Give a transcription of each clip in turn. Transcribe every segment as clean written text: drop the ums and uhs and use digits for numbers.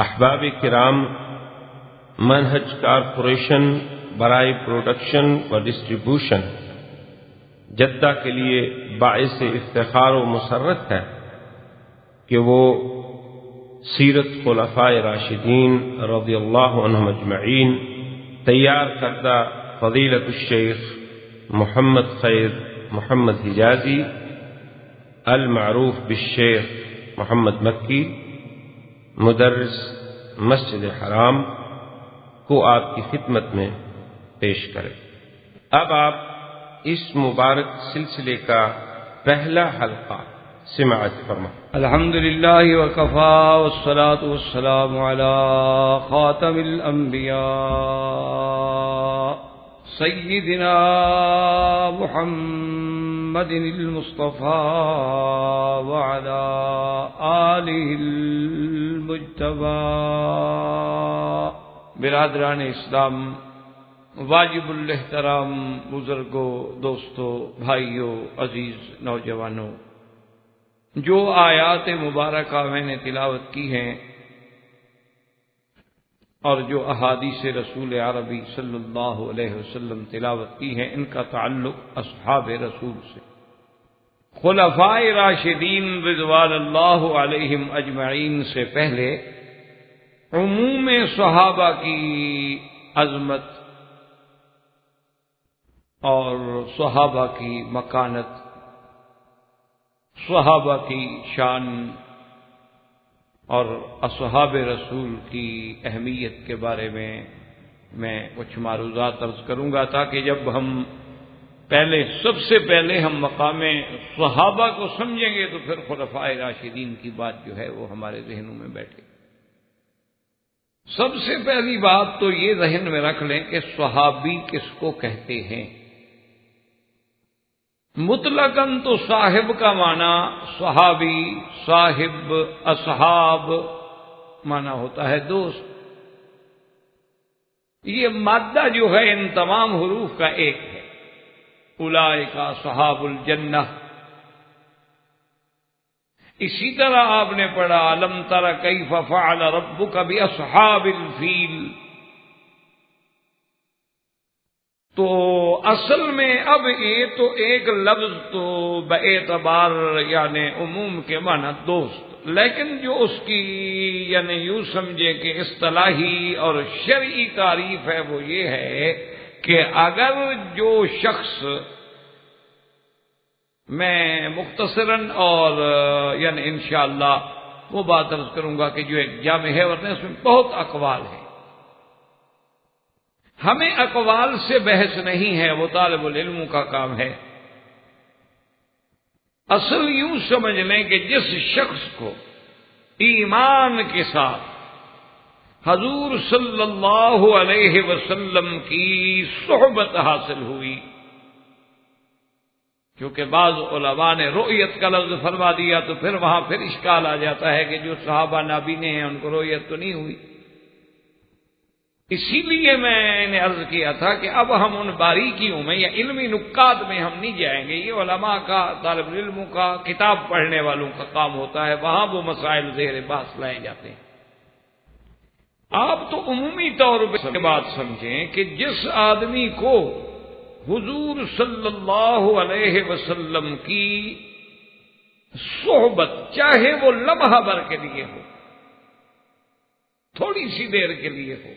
احباب کرام، منہج کارپوریشن برائے پروڈکشن و ڈسٹریبیوشن جدہ کے لیے باعث افتخار و مسرت ہے کہ وہ سیرت خلفائے راشدین رضی اللہ عنہم اجمعین تیار کردہ فضیلت الشیخ محمد خیر محمد حجازی المعروف بالشیخ محمد مکی مدرس مسجد حرام کو آپ کی خدمت میں پیش کریں۔ اب آپ اس مبارک سلسلے کا پہلا حلقہ سماعت فرمائیں۔ الحمدللہ وکفا والصلاة والسلام علی خاتم الانبیاء سیدنا محمد المصطفى وعلى آلہ المجتبى۔ برادران اسلام، واجب الاحترام بزرگوں، دوستوں، بھائیوں، عزیز نوجوانوں، جو آیات مبارکہ میں نے تلاوت کی ہیں اور جو احادیث رسول عربی صلی اللہ علیہ وسلم تلاوت کی ہیں، ان کا تعلق اصحاب رسول سے، خلفائے راشدین رضوان اللہ علیہم اجمعین سے پہلے عموم صحابہ کی عظمت اور صحابہ کی مکانت، صحابہ کی شان اور اصحاب رسول کی اہمیت کے بارے میں کچھ معروضات عرض کروں گا، تاکہ جب ہم سب سے پہلے ہم مقام صحابہ کو سمجھیں گے تو پھر خلفائے راشدین کی بات جو ہے وہ ہمارے ذہنوں میں بیٹھے۔ سب سے پہلی بات تو یہ ذہن میں رکھ لیں کہ صحابی کس کو کہتے ہیں۔ مطلقاً تو صاحب کا معنی صحابی، صاحب، اصحاب معنی ہوتا ہے دوست۔ یہ مادہ جو ہے ان تمام حروف کا ایک ہے، اولئک اصحاب الجنہ۔ اسی طرح آپ نے پڑھا الم تر کیف فعل ربک باصحاب الفیل۔ تو اصل میں اب یہ تو ایک لفظ تو باعتبار یعنی عموم کے معنی دوست، لیکن جو اس کی یعنی یوں سمجھے کہ اصطلاحی اور شرعی تعریف ہے وہ یہ ہے کہ اگر جو شخص، میں مختصراً اور یعنی انشاءاللہ وہ بات عرض کروں گا کہ جو ایک جامع ہے ورنہ اس میں بہت اقوال ہیں، ہمیں اقوال سے بحث نہیں ہے، وہ طالب العلموں کا کام ہے۔ اصل یوں سمجھ لیں کہ جس شخص کو ایمان کے ساتھ حضور صلی اللہ علیہ وسلم کی صحبت حاصل ہوئی، کیونکہ بعض علماء نے رؤیت کا لفظ فرما دیا تو پھر وہاں پھر اشکال آ جاتا ہے کہ جو صحابہ نابینے ہیں ان کو رؤیت تو نہیں ہوئی۔ اسی لیے میں نے عرض کیا تھا کہ اب ہم ان باریکیوں میں یا علمی نکات میں ہم نہیں جائیں گے، یہ علماء کا، طالب علموں کا، کتاب پڑھنے والوں کا کام ہوتا ہے، وہاں وہ مسائل زیر بحث لائے جاتے ہیں۔ آپ تو عمومی طور پر بات سمجھیں کہ جس آدمی کو حضور صلی اللہ علیہ وسلم کی صحبت، چاہے وہ لمحہ بھر کے لیے ہو، تھوڑی سی دیر کے لیے ہو،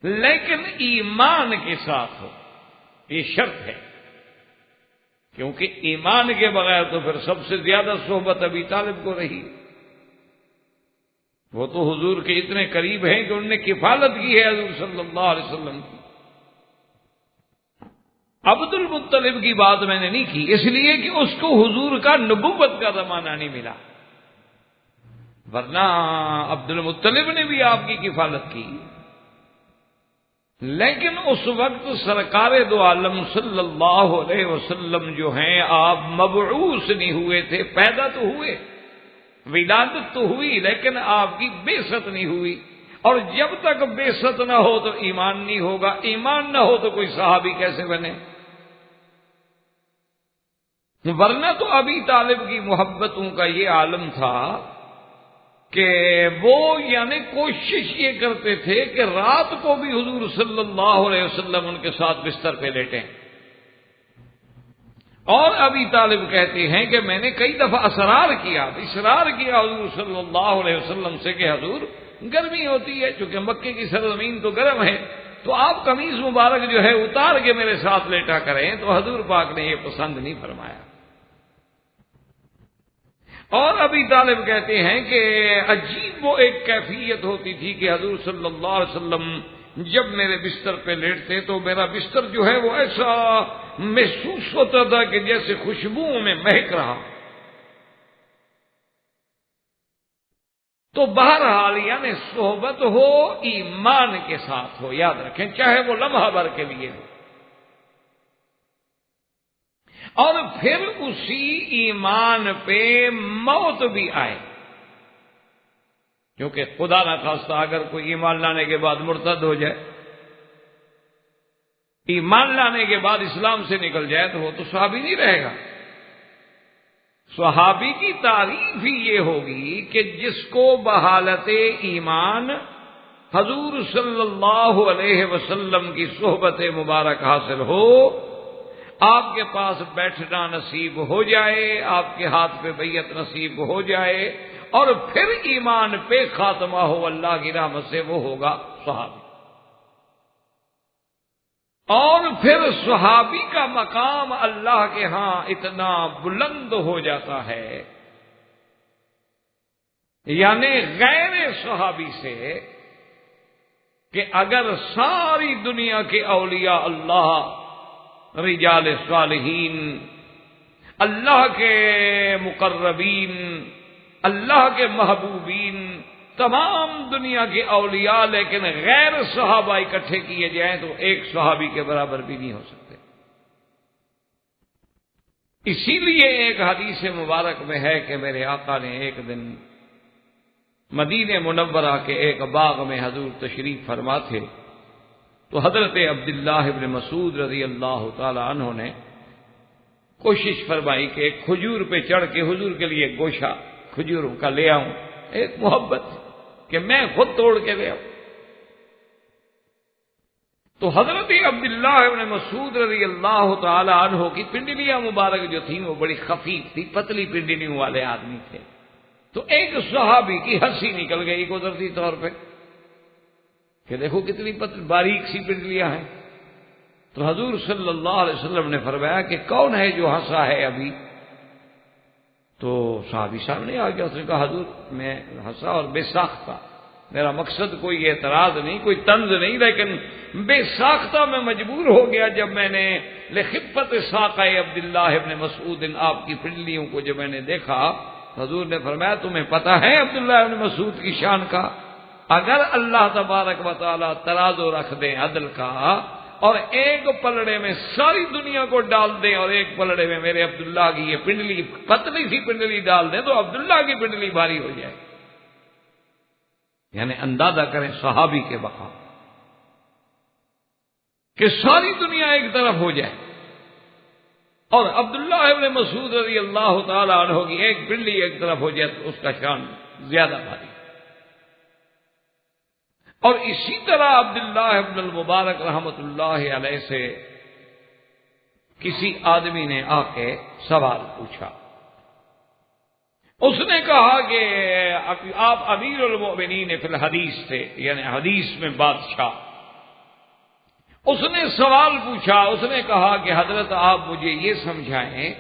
لیکن ایمان کے ساتھ ہو، یہ شرط ہے، کیونکہ ایمان کے بغیر تو پھر سب سے زیادہ صحبت ابی طالب کو رہی، وہ تو حضور کے اتنے قریب ہیں کہ انہوں نے کفالت کی ہے حضور صلی اللہ علیہ وسلم کی۔ عبد المطلب کی بات میں نے نہیں کی، اس لیے کہ اس کو حضور کا نبوت کا زمانہ نہیں ملا، ورنہ عبد المطلب نے بھی آپ کی کفالت کی، لیکن اس وقت سرکار دو عالم صلی اللہ علیہ وسلم جو ہیں آپ مبعوث نہیں ہوئے تھے، پیدا تو ہوئے، ولادت تو ہوئی، لیکن آپ کی بعثت نہیں ہوئی، اور جب تک بعثت نہ ہو تو ایمان نہیں ہوگا، ایمان نہ ہو تو کوئی صحابی کیسے بنے؟ ورنہ تو ابی طالب کی محبتوں کا یہ عالم تھا کہ وہ یعنی کوشش یہ کرتے تھے کہ رات کو بھی حضور صلی اللہ علیہ وسلم ان کے ساتھ بستر پہ لیٹیں. اور ابی طالب کہتے ہیں کہ میں نے کئی دفعہ اصرار کیا حضور صلی اللہ علیہ وسلم سے کہ حضور گرمی ہوتی ہے، چونکہ مکے کی سرزمین تو گرم ہے، تو آپ قمیص مبارک جو ہے اتار کے میرے ساتھ لیٹا کریں. تو حضور پاک نے یہ پسند نہیں فرمایا. اور ابی طالب کہتے ہیں کہ عجیب وہ ایک کیفیت ہوتی تھی کہ حضور صلی اللہ علیہ وسلم جب میرے بستر پہ لیٹتے تو میرا بستر جو ہے وہ ایسا محسوس ہوتا تھا کہ جیسے خوشبوؤں میں مہک رہا. تو بہرحال یعنی صحبت ہو ایمان کے ساتھ ہو، یاد رکھیں، چاہے وہ لمحہ بھر کے لیے ہو، اور پھر اسی ایمان پہ موت بھی آئے. کیونکہ خدا نہ خواستہ اگر کوئی ایمان لانے کے بعد مرتد ہو جائے، ایمان لانے کے بعد اسلام سے نکل جائے، تو وہ تو صحابی نہیں رہے گا. صحابی کی تعریف ہی یہ ہوگی کہ جس کو بحالت ایمان حضور صلی اللہ علیہ وسلم کی صحبت مبارک حاصل ہو، آپ کے پاس بیٹھنا نصیب ہو جائے، آپ کے ہاتھ پہ بیعت نصیب ہو جائے، اور پھر ایمان پہ خاتمہ ہو اللہ کی رحمت سے، وہ ہوگا صحابی. اور پھر صحابی کا مقام اللہ کے ہاں اتنا بلند ہو جاتا ہے، یعنی غیر صحابی سے، کہ اگر ساری دنیا کے اولیاء اللہ، رجال صالحین، اللہ کے مقربین، اللہ کے محبوبین، تمام دنیا کے اولیاء لیکن غیر صحابہ اکٹھے کیے جائیں تو ایک صحابی کے برابر بھی نہیں ہو سکتے. اسی لیے ایک حدیث مبارک میں ہے کہ میرے آقا نے ایک دن مدینہ منورہ کے ایک باغ میں حضور تشریف فرما تھے، تو حضرت عبداللہ ابن مسعود رضی اللہ تعالی عنہ نے کوشش فرمائی کہ ایک کھجور پہ چڑھ کے حضور کے لیے گوشہ کھجوروں کا لے آؤں. ایک محبت کہ میں خود توڑ کے لے آؤں. تو حضرت عبداللہ ابن مسعود رضی اللہ تعالی عنہ کی پنڈلیاں مبارک جو تھیں وہ بڑی خفیف تھی، پتلی پنڈلیوں والے آدمی تھے. تو ایک صحابی کی ہنسی نکل گئی قدرتی طور پہ کہ دیکھو کتنی باریک سی پنڈلیاں ہیں. تو حضور صلی اللہ علیہ وسلم نے فرمایا کہ کون ہے جو ہنسا ہے ابھی؟ تو صحابی سامنے آ گیا. اس نے کہا حضور میں ہنسا اور بے ساختہ، میرا مقصد کوئی اعتراض نہیں، کوئی طنز نہیں، لیکن بے ساختہ میں مجبور ہو گیا جب میں نے لخفت ساقہ عبداللہ ابن مسعود آپ کی پنڈلیوں کو جب میں نے دیکھا. حضور نے فرمایا تمہیں پتہ ہے عبداللہ ابن مسعود کی شان کا؟ اگر اللہ تبارک و تعالی ترازو رکھ دیں عدل کا، اور ایک پلڑے میں ساری دنیا کو ڈال دیں اور ایک پلڑے میں میرے عبداللہ کی یہ پنڈلی، پتلی سی پنڈلی ڈال دیں، تو عبداللہ کی پنڈلی بھاری ہو جائے. یعنی اندازہ کریں صحابی کے بقا، کہ ساری دنیا ایک طرف ہو جائے اور عبداللہ ابن مسعود رضی اللہ تعالی عنہ کی ایک پنڈلی ایک طرف ہو جائے تو اس کا شان زیادہ بھاری. اور اسی طرح عبداللہ ابن المبارک رحمت اللہ علیہ سے کسی آدمی نے آ کے سوال پوچھا. اس نے کہا کہ آپ امیر المؤمنین فی الحدیث تھے، یعنی حدیث میں بادشاہ. اس نے سوال پوچھا، اس نے کہا کہ حضرت آپ مجھے یہ سمجھائیں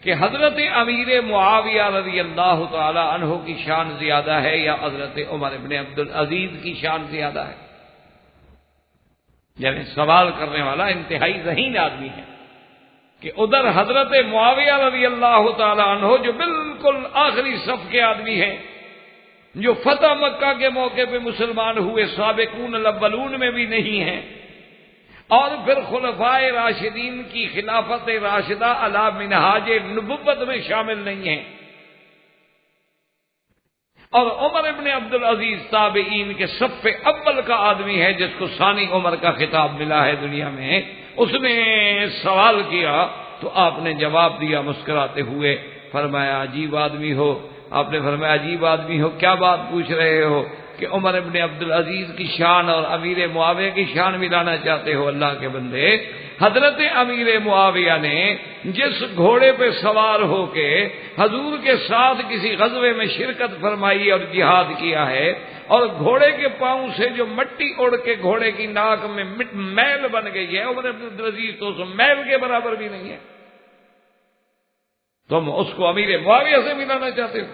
کہ حضرت امیر معاویہ رضی اللہ تعالی عنہ کی شان زیادہ ہے یا حضرت عمر ابن عبدالعزیز کی شان زیادہ ہے؟ یعنی سوال کرنے والا انتہائی ذہین آدمی ہے کہ ادھر حضرت معاویہ رضی اللہ تعالی عنہ جو بالکل آخری صف کے آدمی ہیں، جو فتح مکہ کے موقع پہ مسلمان ہوئے، سابقون الاولون میں بھی نہیں ہیں، اور پھر خلفائے راشدین کی خلافت راشدہ علی منہاج نبوت میں شامل نہیں ہیں، اور عمر ابن عبدالعزیز تابعین کے صف اول کا آدمی ہے جس کو ثانی عمر کا خطاب ملا ہے دنیا میں. اس نے سوال کیا تو آپ نے جواب دیا مسکراتے ہوئے، فرمایا عجیب آدمی ہو، آپ نے فرمایا عجیب آدمی ہو، کیا بات پوچھ رہے ہو کہ عمر ابن عبدالعزیز کی شان اور امیر معاویہ کی شان ملانا چاہتے ہو؟ اللہ کے بندے، حضرت امیر معاویہ نے جس گھوڑے پہ سوار ہو کے حضور کے ساتھ کسی غزوے میں شرکت فرمائی اور جہاد کیا ہے، اور گھوڑے کے پاؤں سے جو مٹی اڑ کے گھوڑے کی ناک میں میل بن گئی ہے، عمر ابن عبدالعزیز تو اس میل کے برابر بھی نہیں ہے، تم اس کو امیر معاویہ سے ملانا چاہتے ہو؟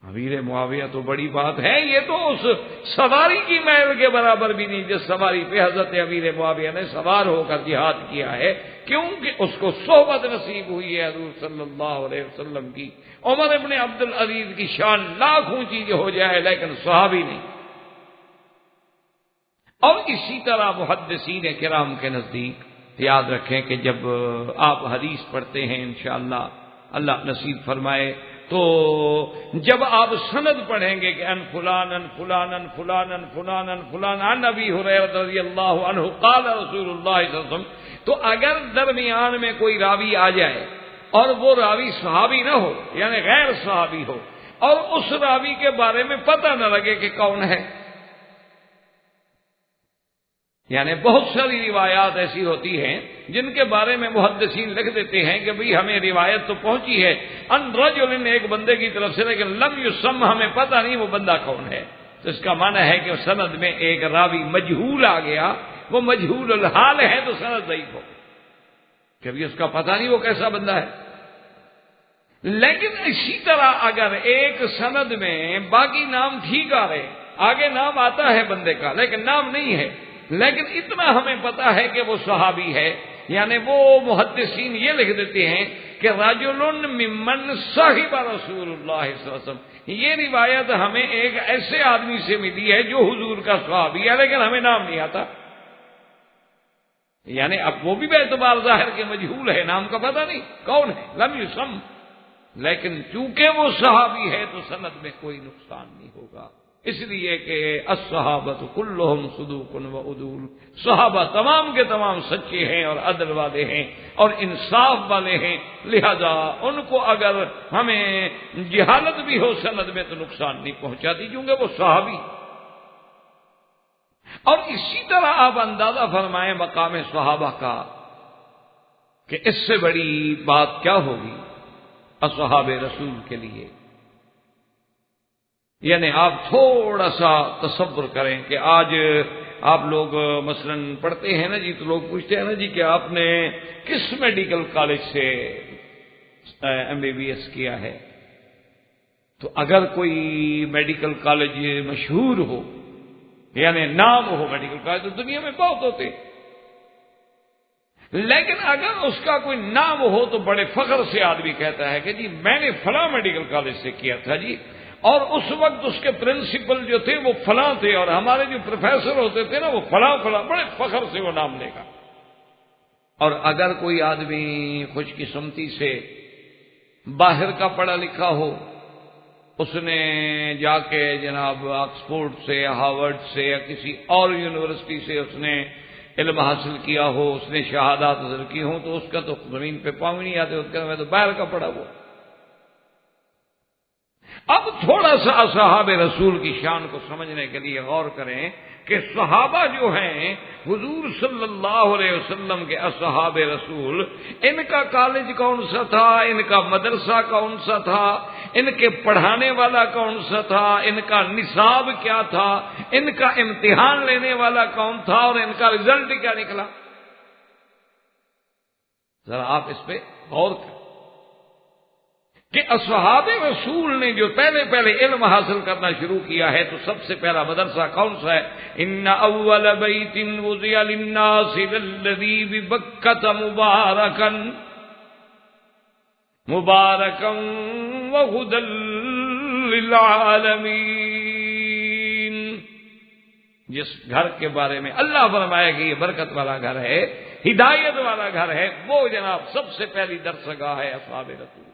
امیر معاویہ تو بڑی بات ہے، یہ تو اس سواری کی میل کے برابر بھی نہیں جس سواری پہ حضرت امیر معاویہ نے سوار ہو کر جہاد کیا ہے، کیونکہ اس کو صحبت نصیب ہوئی ہے حضور صلی اللہ علیہ وسلم کی۔ عمر ابن عبدالعزیز کی شان لاکھ اونچی ہو جائے لیکن صحابی نہیں۔ اور اسی طرح محدثین کرام کے نزدیک یاد رکھیں کہ جب آپ حدیث پڑھتے ہیں انشاءاللہ اللہ نصیب فرمائے، تو جب آپ سند پڑھیں گے کہ ان فلان ان فلان ان فلان ان فلان ان فلان عن ابی ہریرہ رضی اللہ عنہ قال رسول اللہ صلی اللہ علیہ وسلم، تو اگر درمیان میں کوئی راوی آ جائے اور وہ راوی صحابی نہ ہو، یعنی غیر صحابی ہو، اور اس راوی کے بارے میں پتہ نہ لگے کہ کون ہے، یعنی بہت ساری روایات ایسی ہوتی ہیں جن کے بارے میں محدثین لکھ دیتے ہیں کہ بھئی ہمیں روایت تو پہنچی ہے ان رجل، ایک بندے کی طرف سے، لیکن لم یسم، ہمیں پتہ نہیں وہ بندہ کون ہے، تو اس کا معنی ہے کہ سند میں ایک راوی مجہول آ گیا، وہ مجہول الحال ہے تو سند ضعیف ہو، کبھی اس کا پتہ نہیں وہ کیسا بندہ ہے۔ لیکن اسی طرح اگر ایک سند میں باقی نام ٹھیک آ رہے، آگے نام آتا ہے بندے کا لیکن نام نہیں ہے، لیکن اتنا ہمیں پتا ہے کہ وہ صحابی ہے، یعنی وہ محدثین یہ لکھ دیتے ہیں کہ رجل ممن صاحب رسول اللہ صلی اللہ علیہ وسلم، یہ روایت ہمیں ایک ایسے آدمی سے ملی ہے جو حضور کا صحابی ہے لیکن ہمیں نام نہیں آتا، یعنی اب وہ بھی بے اعتبار ظاہر کے مجہول ہے، نام کا پتہ نہیں کون ہے، لم یسم، لیکن چونکہ وہ صحابی ہے تو سند میں کوئی نقصان نہیں ہوگا، اس لیے کہ الصحابۃ کلہم صدوق و عدول، صحابہ تمام کے تمام سچے ہیں اور عدل والے ہیں اور انصاف والے ہیں، لہذا ان کو اگر ہمیں جہالت بھی ہو سند میں تو نقصان نہیں پہنچاتی کیونکہ وہ صحابی۔ اور اسی طرح آپ اندازہ فرمائیں مقام صحابہ کا کہ اس سے بڑی بات کیا ہوگی اصحاب رسول کے لیے، یعنی آپ تھوڑا سا تصور کریں کہ آج آپ لوگ مثلا پڑھتے ہیں نا جی، تو لوگ پوچھتے ہیں نا جی کہ آپ نے کس میڈیکل کالج سے MBBS کیا ہے، تو اگر کوئی میڈیکل کالج مشہور ہو، یعنی نام ہو میڈیکل کالج، تو دنیا میں بہت ہوتے، لیکن اگر اس کا کوئی نام ہو تو بڑے فخر سے آدمی کہتا ہے کہ جی میں نے فلاں میڈیکل کالج سے کیا تھا جی، اور اس وقت اس کے پرنسپل جو تھے وہ فلاں تھے، اور ہمارے جو پروفیسر ہوتے تھے نا وہ فلاں فلاں، بڑے فخر سے وہ نام لے گا۔ اور اگر کوئی آدمی خوش قسمتی سے باہر کا پڑھا لکھا ہو، اس نے جا کے جناب آکسفورڈ سے یا ہارورڈ سے یا کسی اور یونیورسٹی سے اس نے علم حاصل کیا ہو، اس نے شہادات حاصل کی ہوں، تو اس کا تو زمین پہ پاؤں نہیں آتے، اس کا میں تو باہر کا پڑھا ہوا۔ اب تھوڑا سا اصحاب رسول کی شان کو سمجھنے کے لیے غور کریں کہ صحابہ جو ہیں حضور صلی اللہ علیہ وسلم کے اصحاب رسول، ان کا کالج کون سا تھا، ان کا مدرسہ کون سا تھا، ان کے پڑھانے والا کون سا تھا، ان کا نصاب کیا تھا، ان کا امتحان لینے والا کون تھا، اور ان کا رزلٹ کیا نکلا، ذرا آپ اس پہ غور کریں کہ اصحاب رسول نے جو پہلے علم حاصل کرنا شروع کیا ہے تو سب سے پہلا مدرسہ کون سا ہے؟ ان اول بیت وضع للناس للذی ببکۃ مبارکا وہدی للعالمین، جس گھر کے بارے میں اللہ فرمایا کہ یہ برکت والا گھر ہے، ہدایت والا گھر ہے، وہ جناب سب سے پہلی درسگاہ ہے اصحاب رسول۔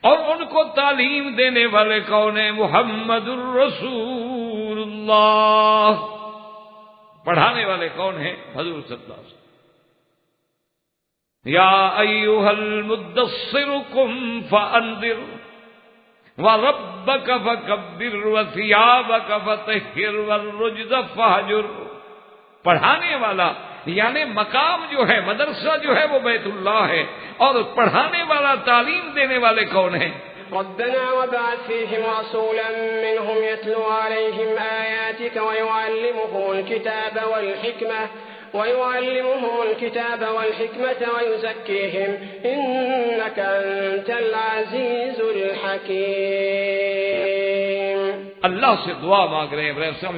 اور ان کو تعلیم دینے والے کون ہیں؟ محمد الرسول اللہ۔ پڑھانے والے کون ہیں؟ حضور صلی اللہ علیہ وسلم۔ یا ایھا المدثر قم فانذر وربک فکبر وثیابک فطہر والرجز فہجر. پڑھانے والا یعنی مقام جو ہے، مدرسہ جو ہے وہ بیت اللہ ہے، اور پڑھانے والا، تعلیم دینے والے کون ہیں؟ ربنا وابعث فيهم رسولا منهم يتلو عليهم آياتك ويعلمهم الكتاب والحكمة ويزكيهم إنك أنت العزيز الحكيم. اللہ سے دعا مانگ رہے ہیں،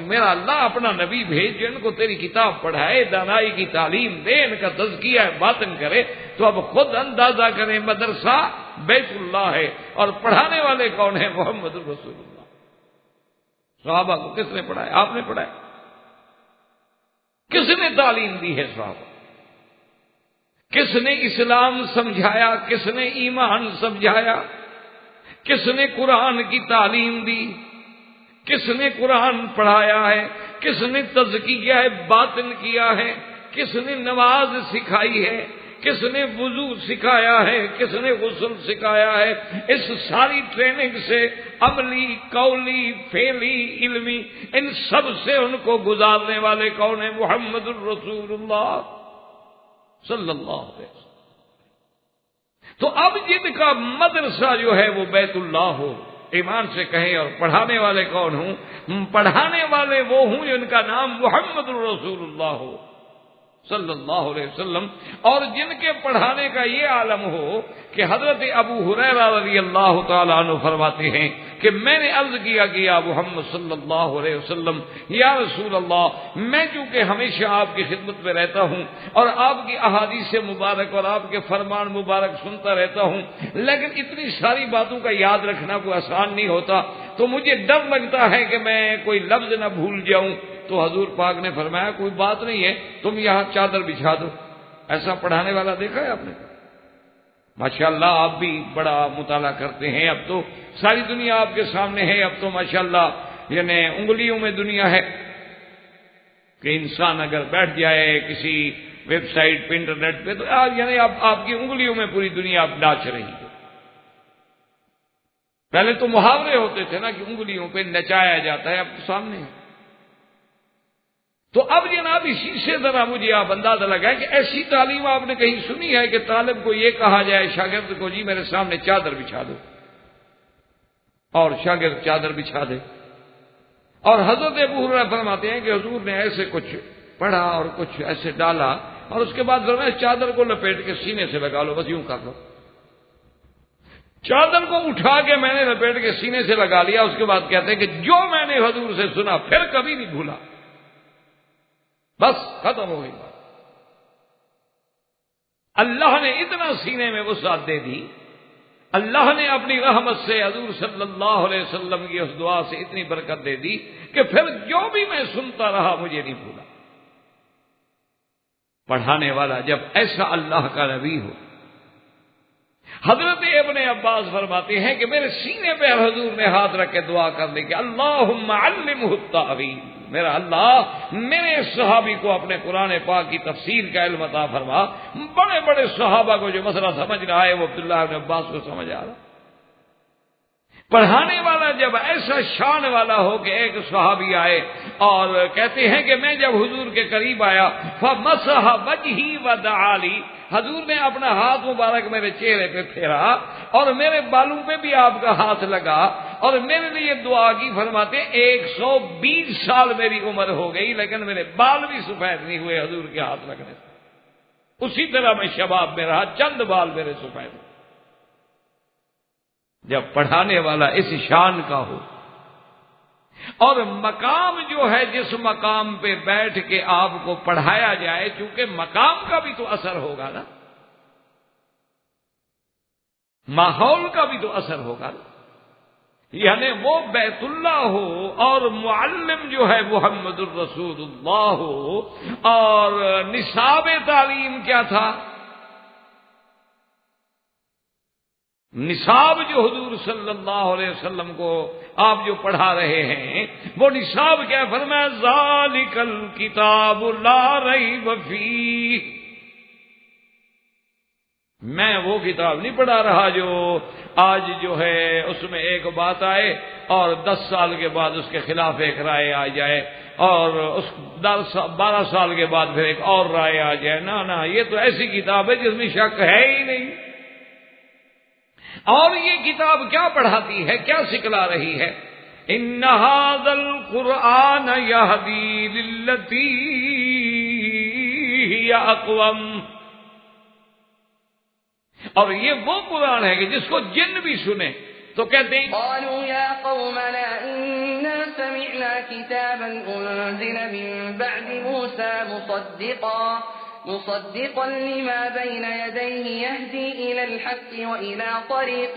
میرا اللہ اپنا نبی بھیج جو ان کو تیری کتاب پڑھائے، دانائی کی تعلیم دے، ان کا تزکیہ باطن کرے. تو اب خود اندازہ کریں، مدرسہ بیت اللہ ہے اور پڑھانے والے کون ہیں؟ محمد رسول اللہ. صحابہ کو کس نے پڑھایا؟ آپ نے پڑھایا. کس نے تعلیم دی ہے صحابہ؟ کس نے اسلام سمجھایا؟ کس نے ایمان سمجھایا؟ کس نے قرآن کی تعلیم دی؟ کس نے قرآن پڑھایا ہے؟ کس نے تزکیہ باطن کیا ہے؟ کس نے نماز سکھائی ہے؟ کس نے وضو سکھایا ہے؟ کس نے غسل سکھایا ہے؟ اس ساری ٹریننگ سے عملی، قولی، فعلی، علمی، ان سب سے ان کو گزارنے والے کون ہیں؟ محمد الرسول اللہ صلی اللہ علیہ وسلم. تو اب جن کا مدرسہ جو ہے وہ بیت اللہ ہو، ایمان سے کہیں، اور پڑھانے والے کون ہوں؟ پڑھانے والے وہ ہوں جن کا نام محمد الرسول اللہ ہو صلی اللہ علیہ وسلم، اور جن کے پڑھانے کا یہ عالم ہو کہ حضرت ابو ہریرہ رضی اللہ تعالیٰ عنہ فرماتے ہیں کہ میں نے عرض کیا کہ یا محمد صلی اللہ علیہ وسلم، یا رسول اللہ، میں چونکہ ہمیشہ آپ کی خدمت میں رہتا ہوں اور آپ کی احادیث مبارک اور آپ کے فرمان مبارک سنتا رہتا ہوں، لیکن اتنی ساری باتوں کا یاد رکھنا کوئی آسان نہیں ہوتا، تو مجھے ڈر لگتا ہے کہ میں کوئی لفظ نہ بھول جاؤں. تو حضور پاک نے فرمایا کوئی بات نہیں ہے، تم یہاں چادر بچھا دو. ایسا پڑھانے والا دیکھا ہے آپ نے؟ ماشاءاللہ آپ بھی بڑا مطالعہ کرتے ہیں، اب تو ساری دنیا آپ کے سامنے ہے، اب تو ماشاءاللہ یعنی انگلیوں میں دنیا ہے کہ انسان اگر بیٹھ جائے کسی ویب سائٹ پہ، انٹرنیٹ پہ، تو یعنی آپ کی انگلیوں میں پوری دنیا اب ناچ رہی ہے. پہلے تو محاورے ہوتے تھے نا کہ انگلیوں پہ نچایا جاتا ہے، اب تو سامنے ہے. تو اب جناب اسی سے ذرا مجھے آپ اندازہ لگائیں کہ ایسی تعلیم آپ نے کہیں سنی ہے کہ طالب کو یہ کہا جائے شاگرد کو جی میرے سامنے چادر بچھا دو، اور شاگرد چادر بچھا دے. اور حضرت ابو ہریرہ فرماتے ہیں کہ حضور نے ایسے کچھ پڑھا اور کچھ ایسے ڈالا، اور اس کے بعد فرمایا چادر کو لپیٹ کے سینے سے لگا لو، بس یوں کر لو. چادر کو اٹھا کے میں نے لپیٹ کے سینے سے لگا لیا. اس کے بعد کہتے ہیں کہ جو میں نے حضور سے سنا پھر کبھی نہیں بھولا، بس ختم ہو گئی بات. اللہ نے اتنا سینے میں وسعت دے دی، اللہ نے اپنی رحمت سے حضور صلی اللہ علیہ وسلم کی اس دعا سے اتنی برکت دے دی کہ پھر جو بھی میں سنتا رہا مجھے نہیں بھولا. پڑھانے والا جب ایسا اللہ کا نبی ہو. حضرت ابن عباس فرماتے ہیں کہ میرے سینے پہ حضور نے ہاتھ رکھ کے دعا کر لی کہ اللہم علمہ التاویل، میرا اللہ میرے صحابی کو اپنے قرآن پاک کی تفسیر کا علم عطا فرما. بڑے بڑے صحابہ کو جو مسئلہ سمجھ رہا ہے وہ عبداللہ ابن عباس کو سمجھ آ رہا. پڑھانے والا جب ایسا شان والا ہو کہ ایک صحابی آئے اور کہتے ہیں کہ میں جب حضور کے قریب آیا فمسح وجہی ودعا لی، حضور نے اپنا ہاتھ مبارک میرے چہرے پہ پھیرا اور میرے بالوں پہ بھی آپ کا ہاتھ لگا اور میرے لیے دعا کی. فرماتے 120 سال میری عمر ہو گئی لیکن میرے بال بھی سفید نہیں ہوئے حضور کے ہاتھ لگنے سے. اسی طرح میں شباب میں رہا، چند بال میرے سفید. جب پڑھانے والا اس شان کا ہو، اور مقام جو ہے جس مقام پہ بیٹھ کے آپ کو پڑھایا جائے، چونکہ مقام کا بھی تو اثر ہوگا نا، ماحول کا بھی تو اثر ہوگا نا. یعنی وہ بیت اللہ ہو اور معلم جو ہے محمد الرسول اللہ ہو. اور نصاب تعلیم کیا تھا؟ نصاب جو حضور صلی اللہ علیہ وسلم کو آپ جو پڑھا رہے ہیں وہ نصاب کیا؟ فرمایا ذالک الکتاب لا ریب فیہ. میں وہ کتاب نہیں پڑھا رہا جو آج جو ہے اس میں ایک بات آئے اور 10 سال کے بعد اس کے خلاف ایک رائے آ جائے اور اس 12 سال کے بعد پھر ایک اور رائے آ جائے. نہ یہ تو ایسی کتاب ہے جس میں شک ہے ہی نہیں. اور یہ کتاب کیا پڑھاتی ہے، کیا سکھلا رہی ہے؟ ان ھذا القرآن یہدی للتی ہی اقوم. اور یہ وہ قرآن ہے کہ جس کو جن بھی سنے تو کہتے ہیں قالوا يا قومنا إنا سمعنا كتابا أنزل من بعد موسى مصدقا لما بين يديه يهدي إلى الحق وإلى طريق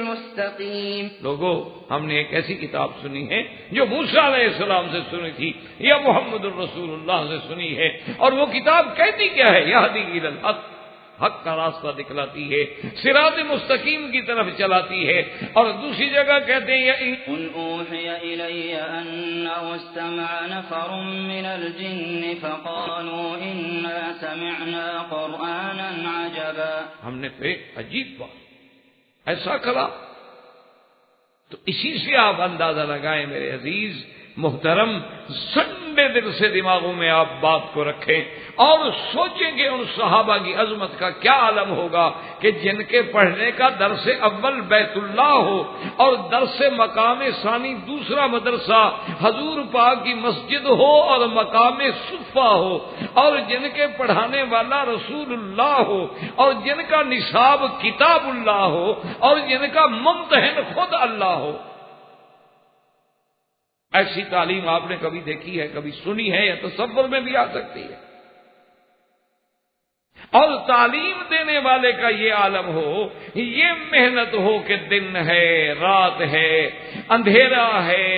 مستقيم. لوگو، ہم نے ایک ایسی کتاب سنی ہے جو موسیٰ علیہ السلام سے سنی تھی یا محمد الرسول اللہ سے سنی ہے، اور وہ کتاب کہتی کیا ہے؟ یہدی إلى الحق، حق کا راستہ دکھلاتی ہے، صراط مستقیم کی طرف چلاتی ہے. اور دوسری جگہ کہتے ہیں قل اوحی الی انه استمع نفر من الجن فقالوا انا سمعنا قرآنا عجبا. ہم نے تو ایک عجیب بات ایسا کلا. تو اسی سے آپ اندازہ لگائیں میرے عزیز محترم، ٹھنڈے دل سے دماغوں میں آپ بات کو رکھیں اور سوچیں کہ ان صحابہ کی عظمت کا کیا عالم ہوگا کہ جن کے پڑھنے کا درس اول بیت اللہ ہو اور درس مقام ثانی دوسرا مدرسہ حضور پاک کی مسجد ہو اور مقام صفہ ہو، اور جن کے پڑھانے والا رسول اللہ ہو، اور جن کا نصاب کتاب اللہ ہو، اور جن کا ممتحن خود اللہ ہو. ایسی تعلیم آپ نے کبھی دیکھی ہے، کبھی سنی ہے، یا تصور میں بھی آ سکتی ہے؟ اور تعلیم دینے والے کا یہ عالم ہو، یہ محنت ہو کہ دن ہے، رات ہے، اندھیرا ہے،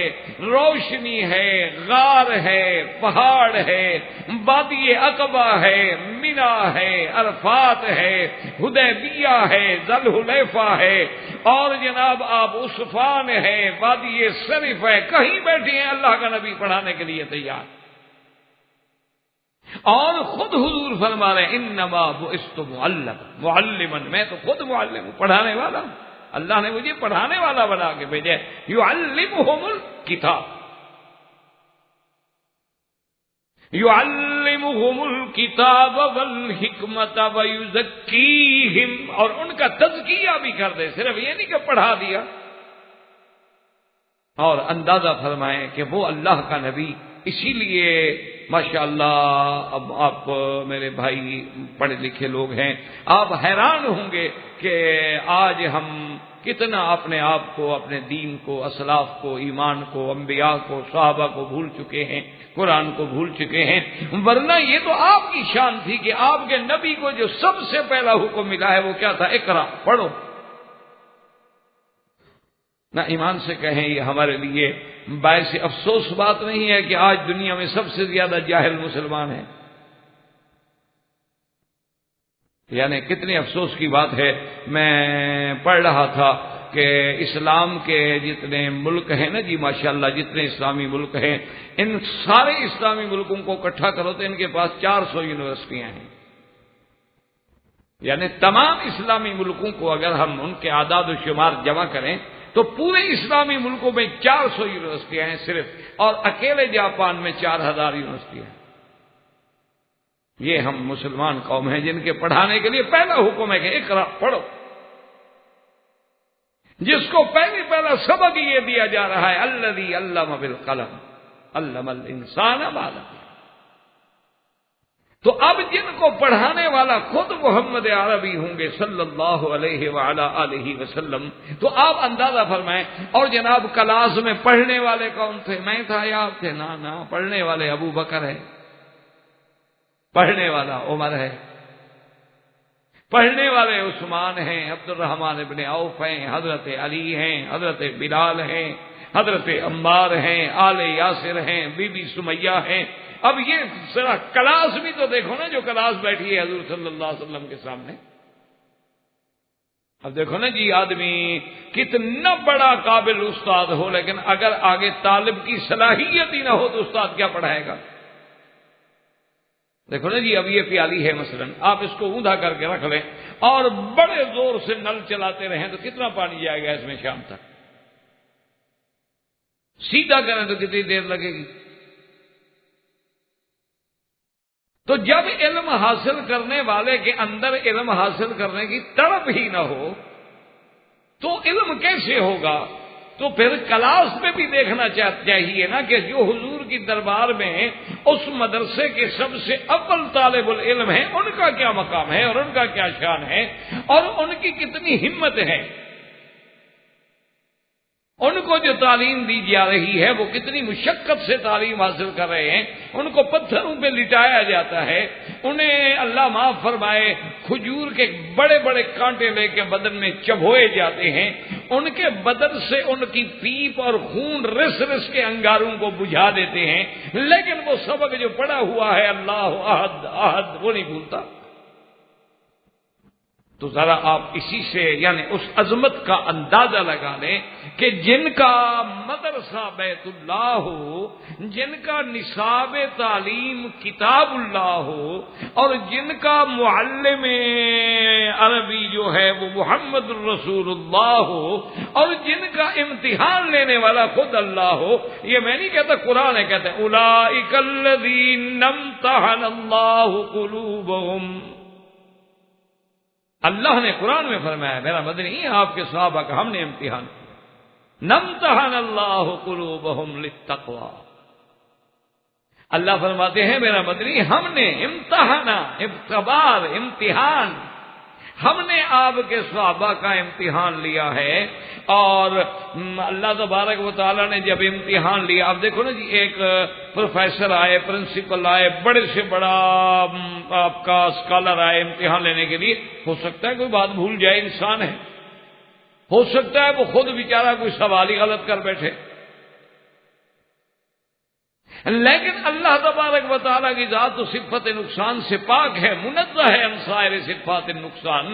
روشنی ہے، غار ہے، پہاڑ ہے، وادی عقبہ ہے، مینا ہے، عرفات ہے، حدیبیہ ہے، ذوالحلیفہ ہے، اور جناب آپ عصفان ہے، وادی صرف ہے. کہیں بیٹھے ہیں اللہ کا نبی پڑھانے کے لیے تیار. اور خود حضور فرما رہے ہیں انما بعثت معلما، میں تو خود معلم ہوں، پڑھانے والا ہوں. اللہ نے مجھے پڑھانے والا بنا کے بھیجا ہے. یعلمہم الکتاب، یعلمہم الکتاب والحکمت ویزکیہم، اور ان کا تزکیہ بھی کر دے، صرف یہ نہیں کہ پڑھا دیا. اور اندازہ فرمائیں کہ وہ اللہ کا نبی. اسی لیے ماشاءاللہ اب آپ میرے بھائی پڑھے لکھے لوگ ہیں، آپ حیران ہوں گے کہ آج ہم کتنا اپنے آپ کو، اپنے دین کو، اسلاف کو، ایمان کو، انبیاء کو، صحابہ کو بھول چکے ہیں، قرآن کو بھول چکے ہیں. ورنہ یہ تو آپ کی شان تھی کہ آپ کے نبی کو جو سب سے پہلا حکم ملا ہے وہ کیا تھا؟ اقرا، پڑھو. نہ ایمان سے کہیں یہ ہمارے لیے باعث افسوس بات نہیں ہے کہ آج دنیا میں سب سے زیادہ جاہل مسلمان ہیں؟ یعنی کتنی افسوس کی بات ہے. میں پڑھ رہا تھا کہ اسلام کے جتنے ملک ہیں نا جی ماشاءاللہ، جتنے اسلامی ملک ہیں، ان سارے اسلامی ملکوں کو اکٹھا کرو تو ان کے پاس 400 یونیورسٹیاں ہیں. یعنی تمام اسلامی ملکوں کو اگر ہم ان کے اعداد و شمار جمع کریں تو پورے اسلامی ملکوں میں 400 یونیورسٹیاں ہیں صرف، اور اکیلے جاپان میں 4000 یونیورسٹیاں ہیں. یہ ہم مسلمان قوم ہیں جن کے پڑھانے کے لیے پہلا حکم ہے کہ اقرا، پڑھو. جس کو پہلا سبق یہ دیا جا رہا ہے الذی علم بالقلم علم الانسان ما لم یعلم. تو اب جن کو پڑھانے والا خود محمد عربی ہوں گے صلی اللہ علیہ وعلی آلہ وسلم، تو آپ اندازہ فرمائیں. اور جناب کلاس میں پڑھنے والے کون تھے؟ میں تھا یا آپ تھے؟ نہ، پڑھنے والے ابو بکر ہے، پڑھنے والا عمر ہے، پڑھنے والے عثمان ہیں، عبد الرحمن ابن عوف ہیں، حضرت علی ہیں، حضرت بلال ہیں، حضرت عمار ہیں، آل یاسر ہیں، بی بی سمیہ ہیں. اب یہ ذرا کلاس بھی تو دیکھو نا، جو کلاس بیٹھی ہے حضور صلی اللہ علیہ وسلم کے سامنے. اب دیکھو نا جی، آدمی کتنا بڑا قابل استاد ہو، لیکن اگر آگے طالب کی صلاحیت ہی نہ ہو تو استاد کیا پڑھائے گا؟ دیکھو نا جی، اب یہ پیالی ہے مثلا، آپ اس کو اوندا کر کے رکھ لیں اور بڑے زور سے نل چلاتے رہیں تو کتنا پانی جائے گا اس میں شام تک؟ سیدھا کریں تو کتنی دیر لگے گی؟ تو جب علم حاصل کرنے والے کے اندر علم حاصل کرنے کی طلب ہی نہ ہو تو علم کیسے ہوگا؟ تو پھر کلاس میں بھی دیکھنا چاہیے نا کہ جو حضور کی دربار میں اس مدرسے کے سب سے اول طالب العلم ہیں، ان کا کیا مقام ہے اور ان کا کیا شان ہے اور ان کی کتنی ہمت ہے، ان کو جو تعلیم دی جا رہی ہے وہ کتنی مشقت سے تعلیم حاصل کر رہے ہیں، ان کو پتھروں پہ لٹایا جاتا ہے، انہیں اللہ معاف فرمائے کھجور کے بڑے بڑے کانٹے لے کے بدن میں چبھوئے جاتے ہیں، ان کے بدن سے ان کی پیپ اور خون رس رس کے انگاروں کو بجھا دیتے ہیں، لیکن وہ سبق جو پڑا ہوا ہے اللہ احد احد وہ نہیں بھولتا۔ تو ذرا آپ اسی سے یعنی اس عظمت کا اندازہ لگا لیں کہ جن کا مدرسہ بیت اللہ ہو، جن کا نصاب تعلیم کتاب اللہ ہو، اور جن کا معلم عربی جو ہے وہ محمد الرسول اللہ ہو، اور جن کا امتحان لینے والا خود اللہ ہو، یہ میں نہیں کہتا، قرآن ہے، کہتے ہیں اولئک الذین امتحن اللہ قلوبہم۔ اللہ نے قرآن میں فرمایا، میرا مدنی آپ کے صحابہ کا ہم نے امتحان، نمتحن اللہ قلوبہم للتقوی۔ اللہ فرماتے ہیں میرا مدنی ہم نے امتحانا، اختبار، امتحان، ہم نے آپ کے صحابہ کا امتحان لیا ہے، اور اللہ تبارک و تعالیٰ نے جب امتحان لیا، اب دیکھو نا جی، ایک پروفیسر آئے، پرنسپل آئے، بڑے سے بڑا آپ کا اسکالر آئے امتحان لینے کے لیے، ہو سکتا ہے کوئی بات بھول جائے، انسان ہے، ہو سکتا ہے وہ خود بیچارہ کوئی سوال ہی غلط کر بیٹھے، لیکن اللہ تبارک و تعالیٰ کی ذات تو صفت نقصان سے پاک ہے، منزہ ہے عن سائر صفات نقصان۔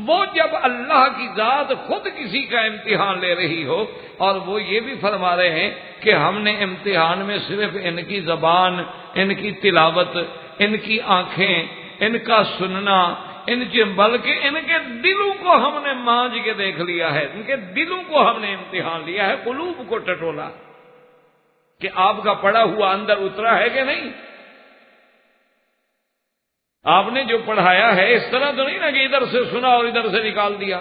وہ جب اللہ کی ذات خود کسی کا امتحان لے رہی ہو، اور وہ یہ بھی فرما رہے ہیں کہ ہم نے امتحان میں صرف ان کی زبان، ان کی تلاوت، ان کی آنکھیں، ان کا سننا، بلکہ ان کے دلوں کو ہم نے مانج کے دیکھ لیا ہے، ان کے دلوں کو ہم نے امتحان لیا ہے، قلوب کو ٹٹولا کہ آپ کا پڑھا ہوا اندر اترا ہے کہ نہیں۔ آپ نے جو پڑھایا ہے اس طرح تو نہیں نا کہ ادھر سے سنا اور ادھر سے نکال دیا،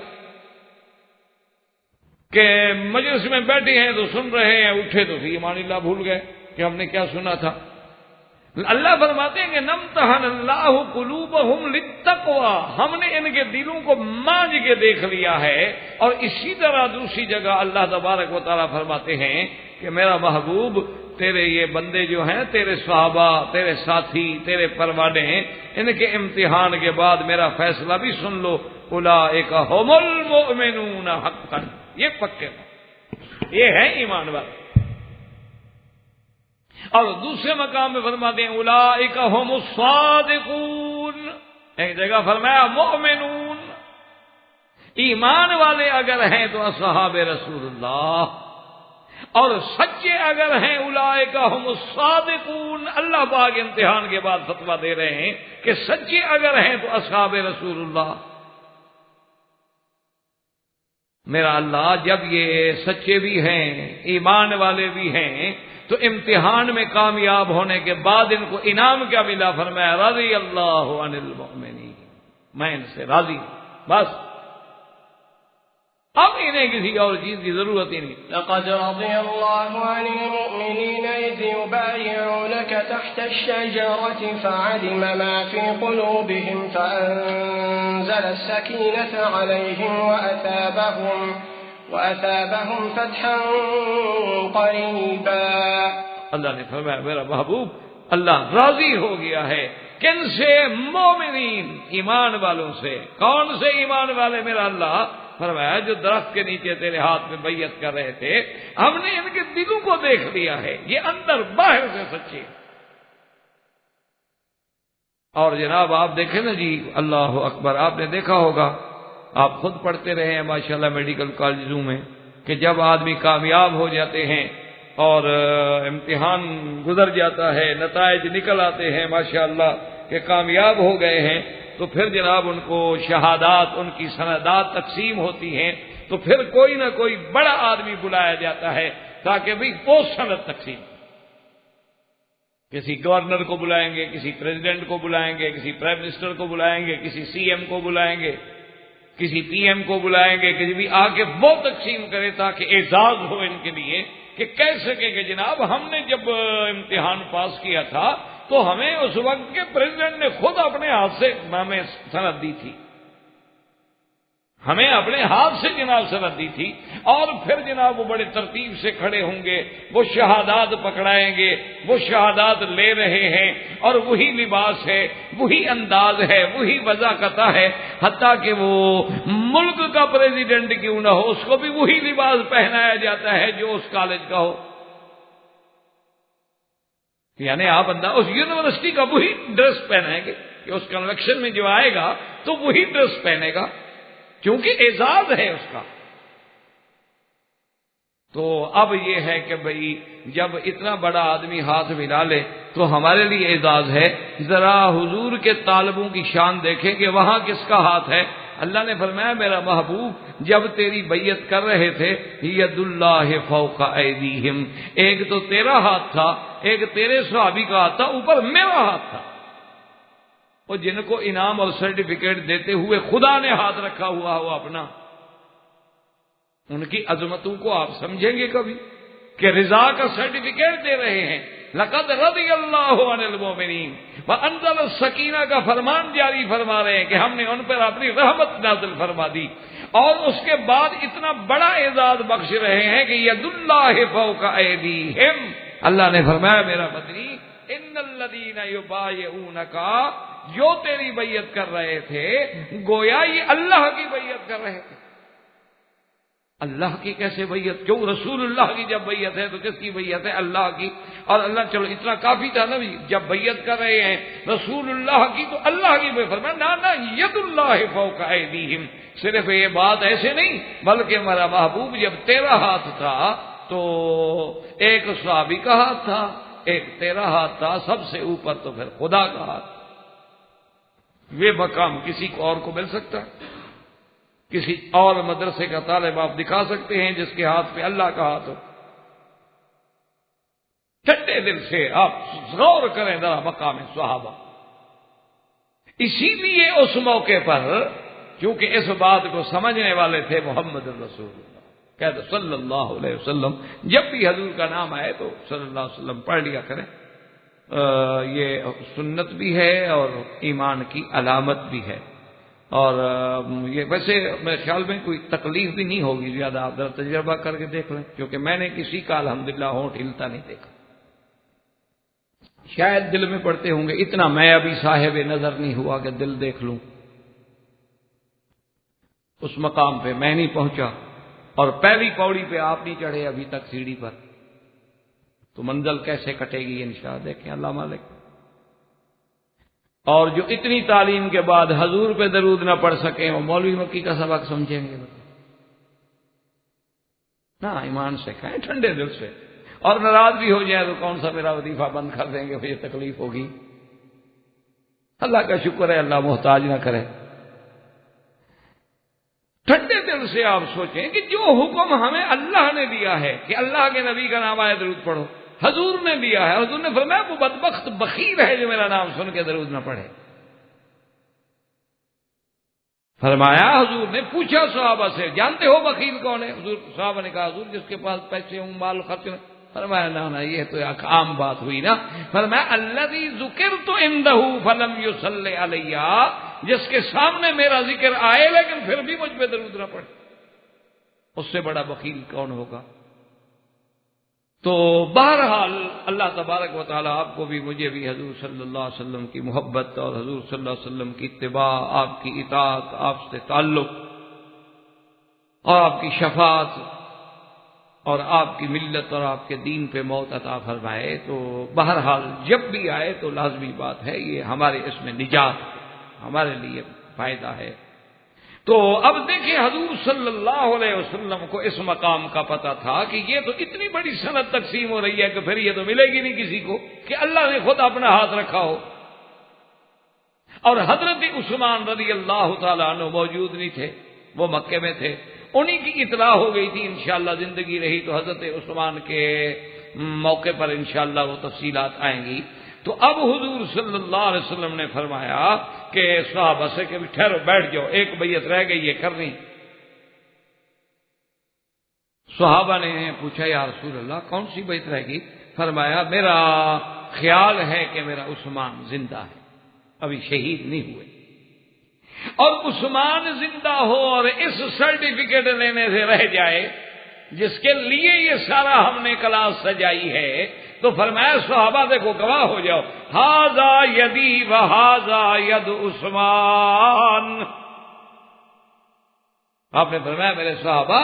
کہ مجلس میں بیٹھے ہیں تو سن رہے ہیں، اٹھے تو فی امان اللہ بھول گئے کہ ہم نے کیا سنا تھا۔ اللہ فرماتے ہیں کہ نمتحن اللہ قلوبہم للتقوی، ہم نے ان کے دلوں کو مانج کے دیکھ لیا ہے۔ اور اسی طرح دوسری جگہ اللہ تبارک و تعالیٰ فرماتے ہیں کہ میرا محبوب تیرے یہ بندے جو ہیں، تیرے صحابہ، تیرے ساتھی، تیرے پروانے، ان کے امتحان کے بعد میرا فیصلہ بھی سن لو، اولئک ھم المؤمنون حقا، یہ پکے، یہ ہے ایمان والے۔ اور دوسرے مقام میں فرماتے ہیں اولئک ھم الصادقون، ایک جگہ فرمایا مؤمنون، ایمان والے اگر ہیں تو اصحاب رسول اللہ، اور سچے اگر ہیں اولئک ھم الصادقون۔ اللہ پاک امتحان کے بعد فتویٰ دے رہے ہیں کہ سچے اگر ہیں تو اصحاب رسول اللہ۔ میرا اللہ جب یہ سچے بھی ہیں، ایمان والے بھی ہیں، تو امتحان میں کامیاب ہونے کے بعد ان کو انعام کیا ملا؟ فرمایا رضی اللہ عن المؤمنین، میں ان سے راضی ہوں، بس اب انہیں کسی اور چیز کی ضرورت ہی نہیں۔ لقد رضي الله عن المؤمنين إذ يبايعونك تحت الشجرة فعلم ما في قلوبهم فأنزل السكينة عليهم وأثابهم فتحا قريبا۔ اللہ نے فرمایا میرا محبوب اللہ راضی ہو گیا ہے کن سے؟ مومنین، ایمان والوں سے۔ کون سے ایمان والے؟ میرا اللہ فرمایا جو درخت کے نیچے تیرے ہاتھ میں بیعت کر رہے تھے، ہم نے ان کے دلوں کو دیکھ لیا ہے، یہ اندر باہر سے سچے۔ اور جناب آپ دیکھیں نا جی، اللہ اکبر، آپ نے دیکھا ہوگا، آپ خود پڑھتے رہے ہیں ماشاءاللہ میڈیکل کالجوں میں، کہ جب آدمی کامیاب ہو جاتے ہیں اور امتحان گزر جاتا ہے، نتائج نکل آتے ہیں ماشاءاللہ، کہ کامیاب ہو گئے ہیں تو پھر جناب ان کو شہادات، ان کی سندات تقسیم ہوتی ہیں، تو پھر کوئی نہ کوئی بڑا آدمی بلایا جاتا ہے تاکہ بھی وہ سند تقسیم، کسی گورنر کو بلائیں گے، کسی پریزیڈنٹ کو بلائیں گے، کسی پرائم منسٹر کو بلائیں گے، کسی سی ایم کو بلائیں گے، کسی پی ایم کو بلائیں گے، کسی بھی آ کے وہ تقسیم کرے تاکہ اعزاز ہو ان کے لیے کہ کہہ سکے کہ جناب ہم نے جب امتحان پاس کیا تھا تو ہمیں اس وقت کے پریزیڈنٹ نے خود اپنے ہاتھ سے ہمیں سند دی تھی، ہمیں اپنے ہاتھ سے جناب سند دی تھی۔ اور پھر جناب وہ بڑے ترتیب سے کھڑے ہوں گے، وہ شہادات پکڑائیں گے، وہ شہادات لے رہے ہیں، اور وہی لباس ہے، وہی انداز ہے، وہی وضاقتہ ہے، حتیٰ کہ وہ ملک کا پریزیڈنٹ کیوں نہ ہو اس کو بھی وہی لباس پہنایا جاتا ہے جو اس کالج کا ہو، یعنی آپ اس یونیورسٹی کا وہی ڈریس پہنائیں گے کہ اس کنویکشن میں جو آئے گا تو وہی ڈریس پہنے گا، کیونکہ اعزاز ہے اس کا۔ تو اب یہ ہے کہ بھئی جب اتنا بڑا آدمی ہاتھ ملا لے تو ہمارے لیے اعزاز ہے۔ ذرا حضور کے طالبوں کی شان دیکھیں کہ وہاں کس کا ہاتھ ہے۔ اللہ نے فرمایا میرا محبوب جب تیری بیعت کر رہے تھے ید اللہ فوق ایدیہم، ایک تو تیرا ہاتھ تھا، ایک تیرے صحابی کا ہاتھ تھا، اوپر میرا ہاتھ تھا، اور جن کو انعام اور سرٹیفکیٹ دیتے ہوئے خدا نے ہاتھ رکھا ہوا ہو اپنا، ان کی عظمتوں کو آپ سمجھیں گے کبھی کہ رضا کا سرٹیفکیٹ دے رہے ہیں؟ لقد رضی اللہ عن المؤمنین وانزل السکینہ کا فرمان جاری فرما رہے ہیں کہ ہم نے ان پر اپنی رحمت نازل فرما دی، اور اس کے بعد اتنا بڑا اعزاز بخش رہے ہیں کہ ید اللہ فوق ایدیہم۔ اللہ نے فرمایا میرا مدنی ان الذین یبایعونک، جو تیری بیعت کر رہے تھے گویا یہ اللہ کی بیعت کر رہے تھے۔ اللہ کی کیسے بیعت؟ کیوں رسول اللہ کی جب بیعت ہے تو کس کی بیعت ہے؟ اللہ کی۔ اور اللہ چلو اتنا کافی تھا نا، جب بیعت کر رہے ہیں رسول اللہ کی تو اللہ کی بیعت، فرمایا نا ید اللہ فوق ایدیہم۔ صرف یہ بات ایسے نہیں بلکہ ہمارا محبوب جب تیرا ہاتھ تھا تو ایک صحابی کا ہاتھ تھا، ایک تیرا ہاتھ تھا، سب سے اوپر تو پھر خدا کا ہاتھ۔ یہ مقام کسی کو اور کو مل سکتا ہے؟ کسی اور مدرسے کا طالب آپ دکھا سکتے ہیں جس کے ہاتھ پہ اللہ کا ہاتھ ہو؟ ٹھنڈے دل سے آپ غور کریں ذرا مقام صحابہ۔ اسی لیے اس موقع پر کیونکہ اس بات کو سمجھنے والے تھے محمد الرسول اللہ کہتے صلی اللہ علیہ وسلم، جب بھی حضور کا نام آئے تو صلی اللہ علیہ وسلم پڑھ لیا کریں۔ یہ سنت بھی ہے اور ایمان کی علامت بھی ہے، اور یہ ویسے میرے خیال میں کوئی تکلیف بھی نہیں ہوگی زیادہ، آپ ذرا تجربہ کر کے دیکھ لیں، کیونکہ میں نے کسی کا الحمدللہ ہونٹ ہلتا نہیں دیکھا۔ شاید دل میں پڑتے ہوں گے اتنا میں ابھی صاحب نظر نہیں ہوا کہ دل دیکھ لوں، اس مقام پہ میں نہیں پہنچا، اور پہلی پوڑی پہ آپ نہیں چڑھے ابھی تک سیڑھی پر، تو منزل کیسے کٹے گی انشاءاللہ دیکھیں اللہ مالک۔ اور جو اتنی تعلیم کے بعد حضور پہ درود نہ پڑھ سکیں وہ مولوی مکی کا سبق سمجھیں گے؟ نہ، ایمان سے کہیں ٹھنڈے دل سے، اور ناراض بھی ہو جائے تو کون سا میرا وظیفہ بند کر دیں گے، مجھے تکلیف ہوگی۔ اللہ کا شکر ہے اللہ محتاج نہ کرے۔ ٹھنڈے دل سے آپ سوچیں کہ جو حکم ہمیں اللہ نے دیا ہے کہ اللہ کے نبی کا نام آئے درود پڑھو، حضور نے دیا ہے، حضور نے فرمایا وہ بدبخت بخیل ہے جو میرا نام سن کے درود نہ پڑھے۔ فرمایا حضور نے پوچھا صحابہ سے جانتے ہو بخیل کون ہے؟ حضور صحابہ نے کہا حضور جس کے پاس پیسے ہوں، مال خرچ نہ۔ فرمایا نا یہ تو ایک عام بات ہوئی نا۔ فرمایا الذی ذکرت عندہ فلم یصلی علی، جس کے سامنے میرا ذکر آئے لیکن پھر بھی مجھ پہ درود نہ پڑے، اس سے بڑا بخیل کون ہوگا؟ تو بہرحال اللہ تبارک و تعالیٰ آپ کو بھی مجھے بھی حضور صلی اللہ علیہ وسلم کی محبت اور حضور صلی اللہ علیہ وسلم کی اتباع، آپ کی اطاعت، آپ سے تعلق اور آپ کی شفاعت اور آپ کی ملت اور آپ کے دین پہ موت عطا فرمائے۔ تو بہرحال جب بھی آئے تو لازمی بات ہے یہ ہمارے اس میں نجات ہے، ہمارے لیے فائدہ ہے۔ تو اب دیکھیں حضور صلی اللہ علیہ وسلم کو اس مقام کا پتہ تھا کہ یہ تو اتنی بڑی سند تقسیم ہو رہی ہے کہ پھر یہ تو ملے گی نہیں کسی کو کہ اللہ نے خود اپنا ہاتھ رکھا ہو۔ اور حضرت عثمان رضی اللہ تعالیٰ عنہ موجود نہیں تھے، وہ مکے میں تھے، انہی کی اطلاع ہو گئی تھی، انشاءاللہ زندگی رہی تو حضرت عثمان کے موقع پر انشاءاللہ وہ تفصیلات آئیں گی۔ تو اب حضور صلی اللہ علیہ وسلم نے فرمایا کہ صحابہ سے کہ ٹھہرو، بیٹھ جاؤ، ایک بیعت رہ گئی ہے کرنی۔ صحابہ نے پوچھا یا رسول اللہ کون سی بیعت رہ گئی؟ فرمایا میرا خیال ہے کہ میرا عثمان زندہ ہے، ابھی شہید نہیں ہوئے، اور عثمان زندہ ہو اور اس سرٹیفکیٹ لینے سے رہ جائے جس کے لیے یہ سارا ہم نے کلاس سجائی ہے، تو فرمایا صحابہ دیکھو گواہ ہو جاؤ، ھذا یدی وھذا ید عثمان۔ آپ نے فرمایا میرے صحابہ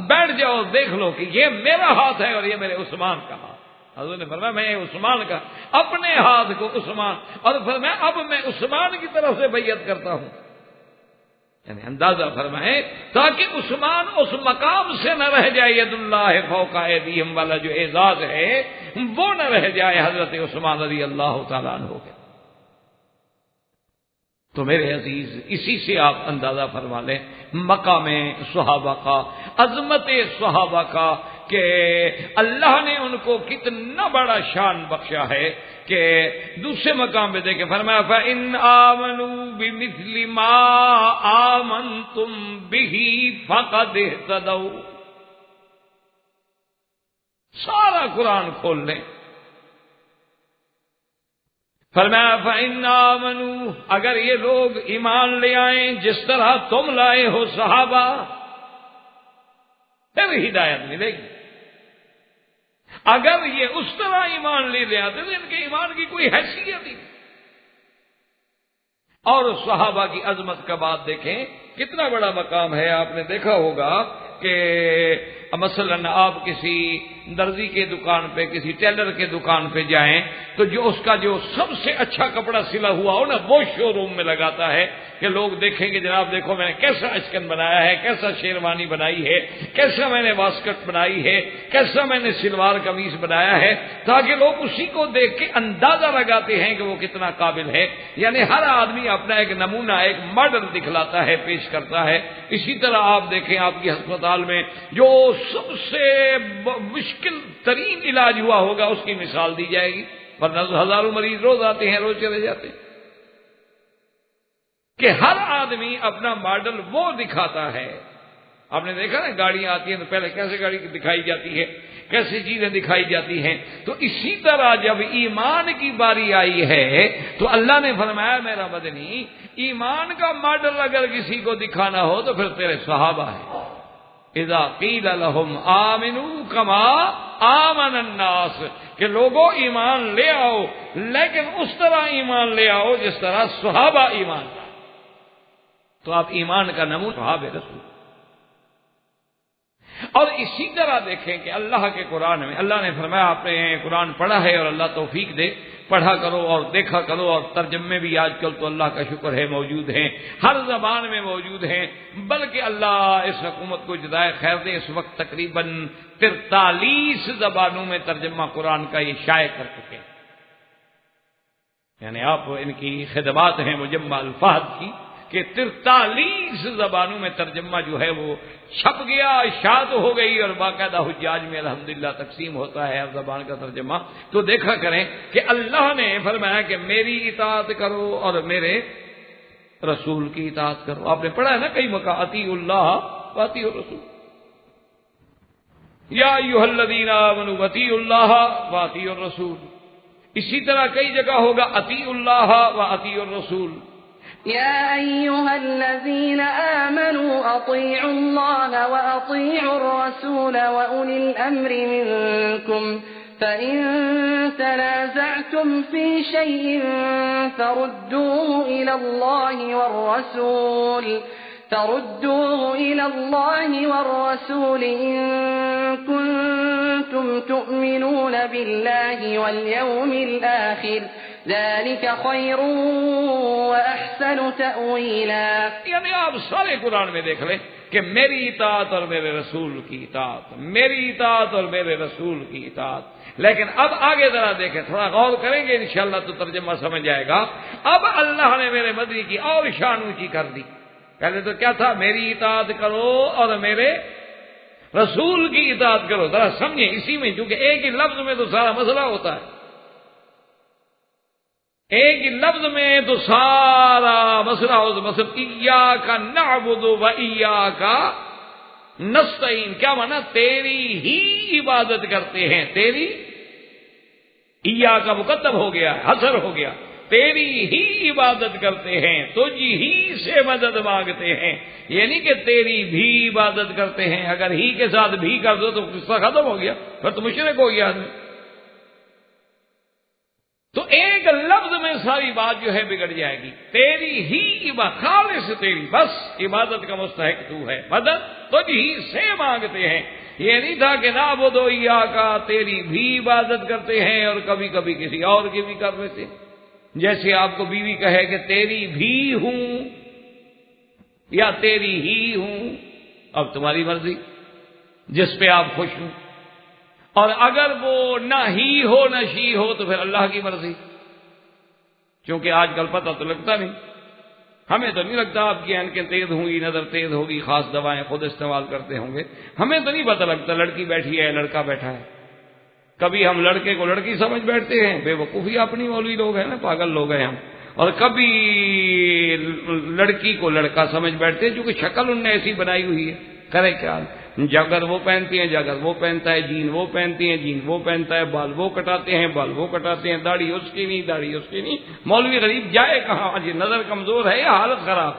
بیٹھ جاؤ، دیکھ لو کہ یہ میرا ہاتھ ہے اور یہ میرے عثمان کا ہاتھ۔ حضور نے فرمایا میں عثمان کا اپنے ہاتھ کو عثمان، اور فرمایا اب میں عثمان کی طرف سے بیعت کرتا ہوں، یعنی اندازہ فرمائیں تاکہ عثمان اس مقام سے نہ رہ جائے، ید اللہ فوق ایدیہم والا جو اعزاز ہے وہ نہ رہ جائے حضرت عثمان رضی اللہ تعالیٰ عنہ کے۔ تو میرے عزیز اسی سے آپ اندازہ فرما لیں مقام صحابہ کا، عظمت صحابہ کا، کہ اللہ نے ان کو کتنا بڑا شان بخشا ہے کہ دوسرے مقام پہ دیکھیں فرمایا فَإِنْ آمَنُوا بِمِثْلِ مَا آمَنْتُمْ بِهِ فَقَدْ اهْتَدَوْا۔ سارا قرآن کھول لیں، فرمایا فَإِنْ آمَنُوا، اگر یہ لوگ ایمان لے آئیں جس طرح تم لائے ہو صحابہ، پھر ہدایت ملے گی۔ اگر یہ اس طرح ایمان لے آتے تو ان کے ایمان کی کوئی حیثیت ہی نہیں۔ اور صحابہ کی عظمت کا بات دیکھیں کتنا بڑا مقام ہے۔ آپ نے دیکھا ہوگا کہ مثلا آپ کسی درزی کے دکان پہ، کسی ٹیلر کے دکان پہ جائیں تو جو اس کا جو سب سے اچھا کپڑا سلا ہوا ہو نا وہ شو روم میں لگاتا ہے کہ لوگ دیکھیں گے جناب دیکھو میں نے کیسا اچکن بنایا ہے، کیسا شیروانی بنائی ہے، کیسا میں نے واسکٹ بنائی ہے، کیسا میں نے سلوار قمیص بنایا ہے، تاکہ لوگ اسی کو دیکھ کے اندازہ لگاتے ہیں کہ وہ کتنا قابل ہے۔ یعنی ہر آدمی اپنا ایک نمونہ، ایک ماڈل دکھلاتا ہے، پیش کرتا ہے۔ اسی طرح آپ دیکھیں آپ کی ہسپتال میں جو سب سے مشکل ترین علاج ہوا ہوگا اس کی مثال دی جائے گی، ورنہ ہزاروں مریض روز آتے ہیں، روز چلے جاتے ہیں، کہ ہر آدمی اپنا ماڈل وہ دکھاتا ہے۔ آپ نے دیکھا نا گاڑیاں آتی ہیں تو پہلے کیسے گاڑی دکھائی جاتی ہے، کیسی چیزیں دکھائی جاتی ہیں، تو اسی طرح جب ایمان کی باری آئی ہے تو اللہ نے فرمایا میرا مدنی ایمان کا ماڈل اگر کسی کو دکھانا ہو تو پھر تیرے صحابہ ہیں۔ اذا قیل لهم آمنوا کما آمن الناس، کہ لوگوں ایمان لے آؤ لیکن اس طرح ایمان لے آؤ جس طرح صحابہ ایمان لائے۔ تو آپ ایمان کا نمونہ صحابہ رسول۔ اور اسی طرح دیکھیں کہ اللہ کے قرآن میں اللہ نے فرمایا آپ نے قرآن پڑھا ہے اور اللہ توفیق دے پڑھا کرو اور دیکھا کرو، اور ترجمے بھی آج کل تو اللہ کا شکر ہے موجود ہیں، ہر زبان میں موجود ہیں، بلکہ اللہ اس حکومت کو جزائے خیر دے، اس وقت تقریباً 43 زبانوں میں ترجمہ قرآن کا یہ شائع کر چکے ہیں۔ یعنی آپ ان کی خدمات ہیں مجمع الفاظ کی کہ 43 زبانوں میں ترجمہ جو ہے وہ چھپ گیا، اشاعت ہو گئی، اور باقاعدہ حجاج میں الحمدللہ تقسیم ہوتا ہے ہر زبان کا ترجمہ۔ تو دیکھا کریں کہ اللہ نے فرمایا کہ میری اطاعت کرو اور میرے رسول کی اطاعت کرو۔ آپ نے پڑھا ہے نا کئی موقع اطیعوا اللہ واطیعوا الرسول، یا ایھا الذین آمنوا اطیعوا اللہ واطیعوا الرسول۔ اسی طرح کئی جگہ ہوگا اطیعوا اللہ واطیعوا الرسول۔ يا أيها الذين آمنوا أطيعوا الله وأطيعوا الرسول وأولي الأمر منكم فإن تنازعتم في شيء فردوه إلى الله والرسول إن كنتم تؤمنون بالله واليوم الآخر ذلك خير وأحسن تأويلا۔ یعنی آپ سارے قرآن میں دیکھ لیں کہ میری اطاعت اور میرے رسول کی اطاعت، میری اطاعت اور میرے رسول کی اطاعت۔ لیکن اب آگے ذرا دیکھیں، تھوڑا غور کریں گے انشاءاللہ تو ترجمہ سمجھ جائے گا۔ اب اللہ نے میرے مدنی کی اور شان اونچی کر دی۔ پہلے تو کیا تھا؟ میری اطاعت کرو اور میرے رسول کی اطاعت کرو۔ ذرا سمجھیں اسی میں، کیونکہ ایک ہی لفظ میں تو سارا مسئلہ ہوتا ہے، ایک ہی لفظ میں تو سارا مسئلہ ہوتا ہے۔ مثلا ایاک نعبد و ایاک نستعین، کیا مانا؟ تیری ہی عبادت کرتے ہیں، تیری ایاک کا مقدم ہو گیا، حصر ہو گیا، تیری ہی عبادت کرتے ہیں، تجھ ہی سے مدد مانگتے ہیں، یعنی کہ تیری بھی عبادت کرتے ہیں۔ اگر ہی کے ساتھ بھی کر دو تو قصہ ختم ہو گیا، پھر تو مشرک ہو گیا آدمی۔ تو ایک لفظ میں ساری بات جو ہے بگڑ جائے گی۔ تیری ہی عبادت، خالص تیری، بس عبادت کا مستحق تو ہے، مدد تجھ ہی سے مانگتے ہیں۔ یہ نہیں تھا کہ نعبد و ایاک، تیری بھی عبادت کرتے ہیں اور کبھی کبھی کسی اور کی بھی کر لیتے۔ جیسے آپ کو بیوی کہے کہ تیری بھی ہوں یا تیری ہی ہوں، اب تمہاری مرضی، جس پہ آپ خوش ہوں۔ اور اگر وہ نہ ہی ہو نہ شی ہو تو پھر اللہ کی مرضی، کیونکہ آج کل پتہ تو لگتا نہیں، ہمیں تو نہیں لگتا آپ کی آنکھیں تیز ہوں گی، نظر تیز ہوگی، خاص دوائیں خود استعمال کرتے ہوں گے، ہمیں تو نہیں پتہ لگتا لڑکی بیٹھی ہے لڑکا بیٹھا ہے۔ کبھی ہم لڑکے کو لڑکی سمجھ بیٹھتے ہیں، بے وقوفی اپنی مولوی لوگ ہیں نا، پاگل لوگ ہیں ہم، اور کبھی لڑکی کو لڑکا سمجھ بیٹھتے ہیں، چونکہ شکل ان نے ایسی بنائی ہوئی ہے، کرے کیا؟ جاگر وہ پہنتی ہیں، جاگر وہ پہنتا ہے، جین وہ پہنتی ہیں، جین وہ پہنتا ہے، بال وہ کٹاتے ہیں، بال وہ کٹاتے ہیں، داڑھی اس کی نہیں، داڑھی اس کی نہیں، مولوی غریب جائے کہاں؟ جی نظر کمزور ہے یا حالت خراب؟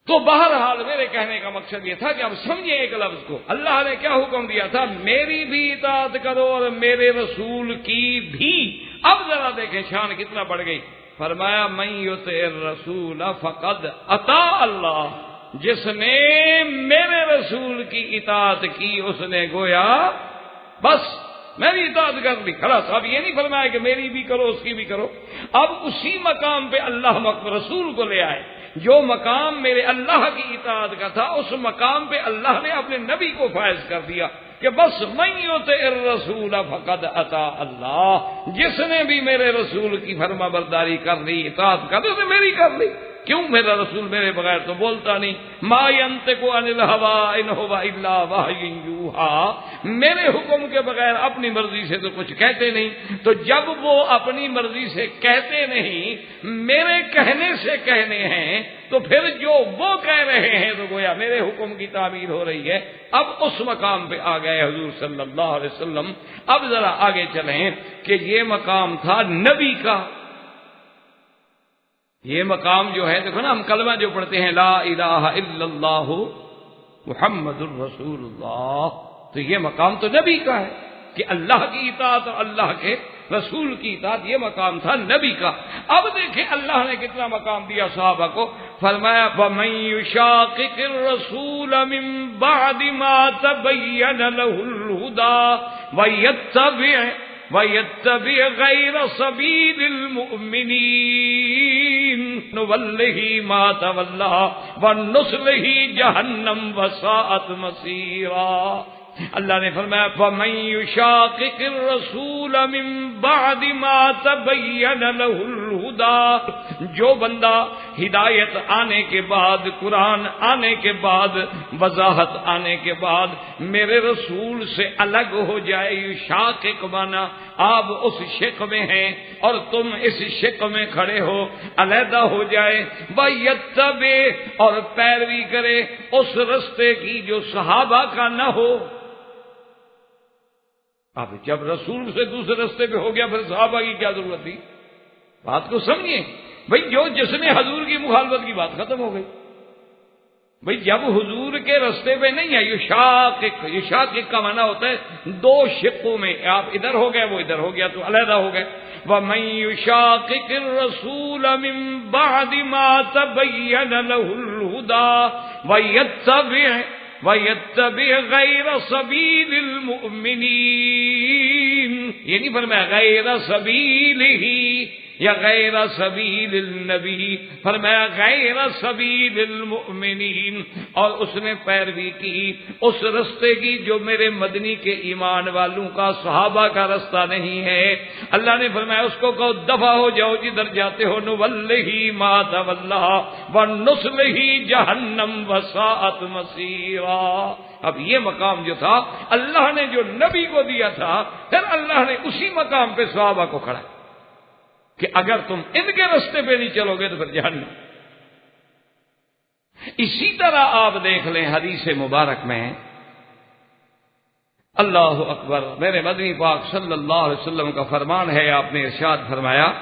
تو بہرحال میرے کہنے کا مقصد یہ تھا کہ اب سمجھیں ایک لفظ کو، اللہ نے کیا حکم دیا تھا؟ میری بھی اطاعت کرو اور میرے رسول کی بھی۔ اب ذرا دیکھیں شان کتنا بڑھ گئی، فرمایا من یطع الرسول فقد اطاع اللہ، جس نے میرے رسول کی اطاعت کی اس نے گویا بس میری اطاعت کر لی، خلاص۔ اب یہ نہیں فرمایا کہ میری بھی کرو اس کی بھی کرو، اب اسی مقام پہ اللہ رسول کو لے آئے، جو مقام میرے اللہ کی اطاعت کا تھا اس مقام پہ اللہ نے اپنے نبی کو فائز کر دیا کہ بس من یطع الرسول فقد اطاع اللہ، جس نے بھی میرے رسول کی فرما برداری کر لی، اطاعت کر لی، اس نے میری کر لی۔ کیوں؟ میرا رسول میرے بغیر تو بولتا نہیں، ما ينطق عن الهوى ان هو الا وحی یوحی، میرے حکم کے بغیر اپنی مرضی سے تو کچھ کہتے نہیں، تو جب وہ اپنی مرضی سے کہتے نہیں، میرے کہنے سے کہنے ہیں، تو پھر جو وہ کہہ رہے ہیں تو گویا میرے حکم کی تعبیر ہو رہی ہے۔ اب اس مقام پہ آ گئے حضور صلی اللہ علیہ وسلم۔ اب ذرا آگے چلیں کہ یہ مقام تھا نبی کا، یہ مقام جو ہے دیکھو نا، ہم کلمہ جو پڑھتے ہیں لا الہ الا اللہ محمد الرسول اللہ، تو یہ مقام تو نبی کا ہے کہ اللہ کی اطاعت اور اللہ کے رسول کی اطاعت، یہ مقام تھا نبی کا۔ اب دیکھیں اللہ نے کتنا مقام دیا صحابہ کو، فرمایا فَمَن يُشَاقِقِ الرَّسُولَ مِن بَعْدِ مَا تَبَيَّنَ لَهُ الْهُدَى وَيَتَّبِعْ غَيْرَ سَبِيلِ الْمُؤْمِنِينَ نُوَلِّهِ مَا تَوَلَّىٰ وَنُصْلِهِ جَهَنَّمَ وَسَاءَتْ مَصِيرًا۔ اللہ نے فرمایا فَمَن يُشَاقِقِ الرَّسُولَ مِن بَعْدِ مَا تَبَيَّنَ لَهُ الْهُدَى، جو بندہ ہدایت آنے کے بعد، قرآن آنے کے بعد، وضاحت آنے کے بعد میرے رسول سے الگ ہو جائے، یشاقق مانا آپ اس شق میں ہیں اور تم اس شق میں کھڑے ہو، علیحدہ ہو جائے، وَيَتَّبِعْ اور پیروی کرے اس رستے کی جو صحابہ کا نہ ہو۔ اب جب رسول سے دوسرے رستے پہ ہو گیا پھر صحابہ کی کیا ضرورت تھی؟ بات کو سمجھیں بھئی، جس نے حضور کی مخالفت کی بات ختم ہو گئی۔ بھئی جب حضور کے رستے پہ نہیں ہے، یشاقق کا معنی ہوتا ہے دو شقوں میں، آپ ادھر ہو گئے وہ ادھر ہو گیا تو علیحدہ ہو گئے۔ وَمَن يُشَاقِقِ الرَّسُولَ مِن بَعْدِ مَا تَبَيَّنَ لَهُ الْهُدَى وَيَتَّبِعْ غَيْرَ سَبِيلِ الْمُؤْمِنِينَ، یہ نہیں فرمایا غیر سبیلہ، یا غیر سبیل النبی، فرمایا غیر سبیل المؤمنین، اور اس نے پیروی کی اس رستے کی جو میرے مدنی کے ایمان والوں کا، صحابہ کا رستہ نہیں ہے۔ اللہ نے فرمایا اس کو کہو دفع ہو جاؤ جدھر جاتے ہو، نولہ ما تولی ونصلہ جہنم وساءت مصیرا۔ اب یہ مقام جو تھا اللہ نے جو نبی کو دیا تھا، پھر اللہ نے اسی مقام پہ صحابہ کو کھڑا کہ اگر تم ان کے رستے پہ نہیں چلو گے تو پھر جہنم۔ اسی طرح آپ دیکھ لیں حدیث مبارک میں، اللہ اکبر، میرے مدنی پاک صلی اللہ علیہ وسلم کا فرمان ہے، آپ نے ارشاد فرمایا،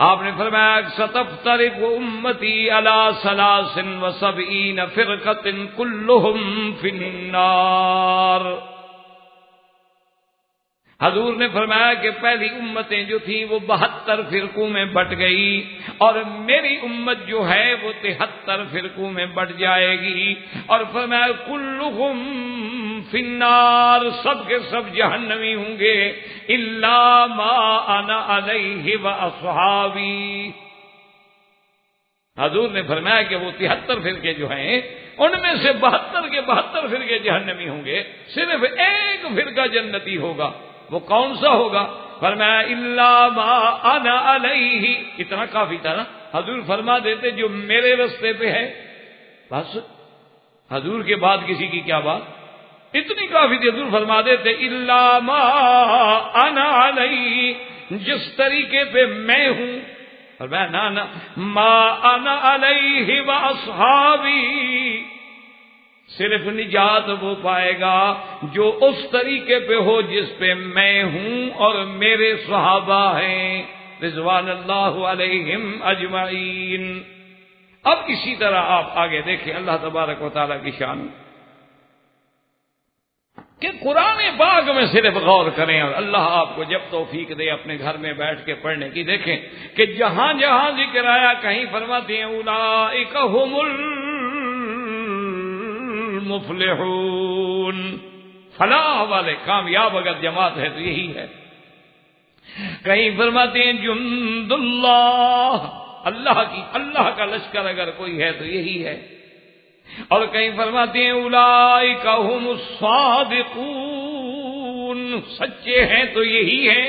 آپ نے فرمایا ستفترق امتی علی 73 فرقۃ کلہم فی النار۔ حضور نے فرمایا کہ پہلی امتیں جو تھیں وہ 72 فرقوں میں بٹ گئی، اور میری امت جو ہے وہ 73 فرقوں میں بٹ جائے گی، اور فرمایا کلہم فی النار، سب کے سب جہنمی ہوں گے، الا ما انا علیہ واصحابی۔ حضور نے فرمایا کہ وہ 73 فرقے جو ہیں ان میں سے 72 کے 72 فرقے جہنمی ہوں گے، صرف ایک فرقہ جنتی ہوگا۔ وہ کون سا ہوگا؟ فرمایا الا ما انا علیہ، اتنا کافی تھا نا، حضور فرما دیتے جو میرے رستے پہ ہے، بس حضور کے بعد کسی کی کیا بات، اتنی کافی تھی، حضور فرما دیتے الا ما انا علیہ، جس طریقے پہ میں ہوں، فرمایا نا ما انا علیہ واصحابی، صرف نجات وہ پائے گا جو اس طریقے پہ ہو جس پہ میں ہوں اور میرے صحابہ ہیں رضوان اللہ علیہم اجمعین۔ اب اسی طرح آپ آگے دیکھیں اللہ تبارک و تعالیٰ کی شان کہ قرآن پاک میں صرف غور کریں، اور اللہ آپ کو جب توفیق دے اپنے گھر میں بیٹھ کے پڑھنے کی، دیکھیں کہ جہاں جہاں ذکر آیا کہیں فرماتے ہیں اولئک ھم المفلحون، فلاح والے کامیاب اگر جماعت ہے تو یہی ہے، کہیں فرماتے ہیں جند اللہ کا لشکر اگر کوئی ہے تو یہی ہے، اور کہیں فرماتے ہیں اولئک ھم الصادقون، سچے ہیں تو یہی ہیں،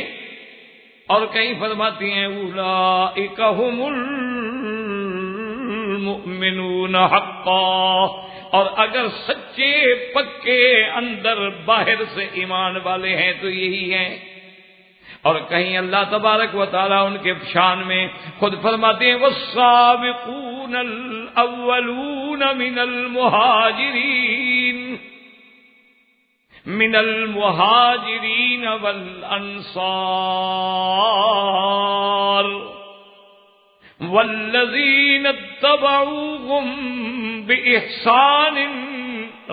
اور کہیں فرماتے ہیں اولئک ھم المؤمنون حقا، اور اگر سچے پکے اندر باہر سے ایمان والے ہیں تو یہی ہیں، اور کہیں اللہ تبارک و تعالیٰ ان کے شان میں خود فرماتے ہیں والسابقون الاولون من المہاجرین والانصار والذین اتبعوهم بإحسان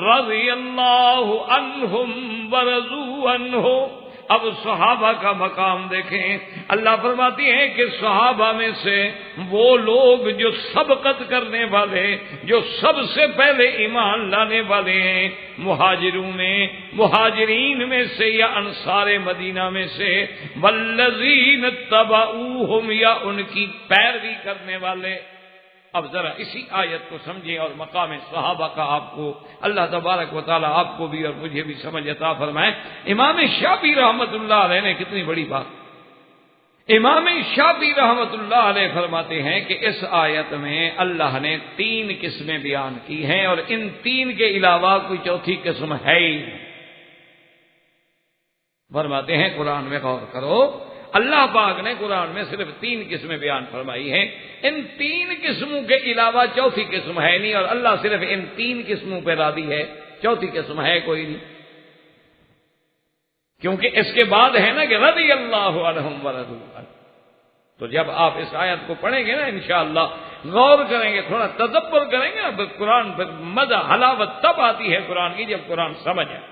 رضی اللہ عنہم ورضوا عنہ۔ اب صحابہ کا مقام دیکھیں، اللہ فرماتی ہیں کہ صحابہ میں سے وہ لوگ جو سبقت کرنے والے، جو سب سے پہلے ایمان لانے والے ہیں، مہاجرین میں سے یا انصار مدینہ میں سے، والذین اتبعوہم یا ان کی پیروی کرنے والے۔ اب ذرا اسی آیت کو سمجھیں اور مقام صحابہ کا آپ کو اللہ تبارک و تعالیٰ آپ کو بھی اور مجھے بھی سمجھ عطا فرمائے۔ امام شافعی رحمت اللہ علیہ نے کتنی بڑی بات، امام شافعی رحمت اللہ علیہ فرماتے ہیں کہ اس آیت میں اللہ نے 3 قسمیں بیان کی ہیں، اور ان 3 کے علاوہ کوئی چوتھی قسم ہے ہی نہیں۔ فرماتے ہیں قرآن میں غور کرو، اللہ پاک نے قرآن میں صرف 3 قسمیں بیان فرمائی ہیں، ان 3 قسموں کے علاوہ چوتھی قسم ہے نہیں، اور اللہ صرف ان 3 قسموں پہ راضی ہے، چوتھی قسم ہے کوئی نہیں، کیونکہ اس کے بعد ہے نا کہ رضی اللہ عنہم ورضوا عنہ۔ تو جب آپ اس آیت کو پڑھیں گے نا انشاءاللہ، غور کریں گے، تھوڑا تدبر کریں گے نا، قرآن پھر مزہ حلاوت تب آتی ہے قرآن کی جب قرآن سمجھ آئے۔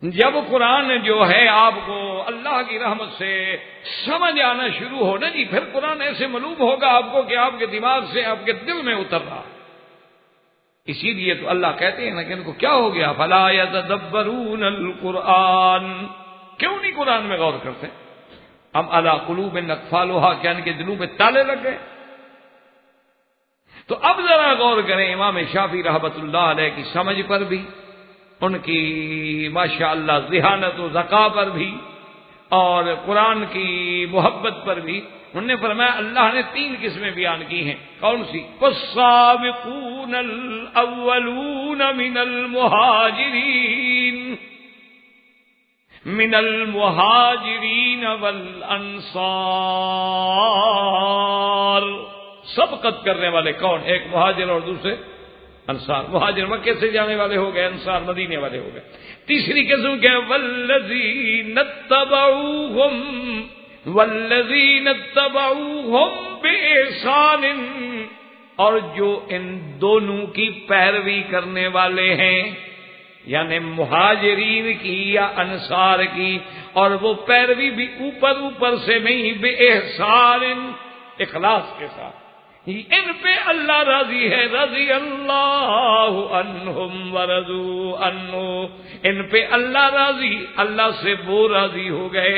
جب قرآن جو ہے آپ کو اللہ کی رحمت سے سمجھ آنا شروع ہو نا جی، پھر قرآن ایسے معلوم ہوگا آپ کو کہ آپ کے دماغ سے آپ کے دل میں اتر رہا۔ اسی لیے تو اللہ کہتے ہیں نا کہ ان کو کیا ہو گیا، فلا یتدبرون القرآن، کیوں نہیں قرآن میں غور کرتے؟ ام علی قلوب اقفالها کیا ان کے دلوں پہ تالے لگ گئے؟ تو اب ذرا غور کریں امام شافعی رحمۃ اللہ علیہ کی سمجھ پر بھی، ان کی ماشاءاللہ ذہانت و ذکا پر بھی، اور قرآن کی محبت پر بھی۔ انہوں نے فرمایا اللہ نے 3 قسمیں بیان کی ہیں، کون سی؟ والسابقون الاولون من المہاجرین والانصار۔ سبقت کرنے والے کون؟ ایک مہاجر اور دوسرے انصار۔ مہاجر مکے سے جانے والے ہو گئے، انصار مدینے والے ہو گئے۔ تیسری قسم کے والذین اتبعوہم بإحسان، اور جو ان دونوں کی پیروی کرنے والے ہیں، یعنی مہاجرین کی یا انصار کی، اور وہ پیروی بھی اوپر سے نہیں، بإحسان، اخلاص کے ساتھ۔ ان پہ اللہ راضی ہے، رضی اللہ عنہم ورضوا عنہ، ان پہ اللہ راضی، اللہ سے وہ راضی ہو گئے۔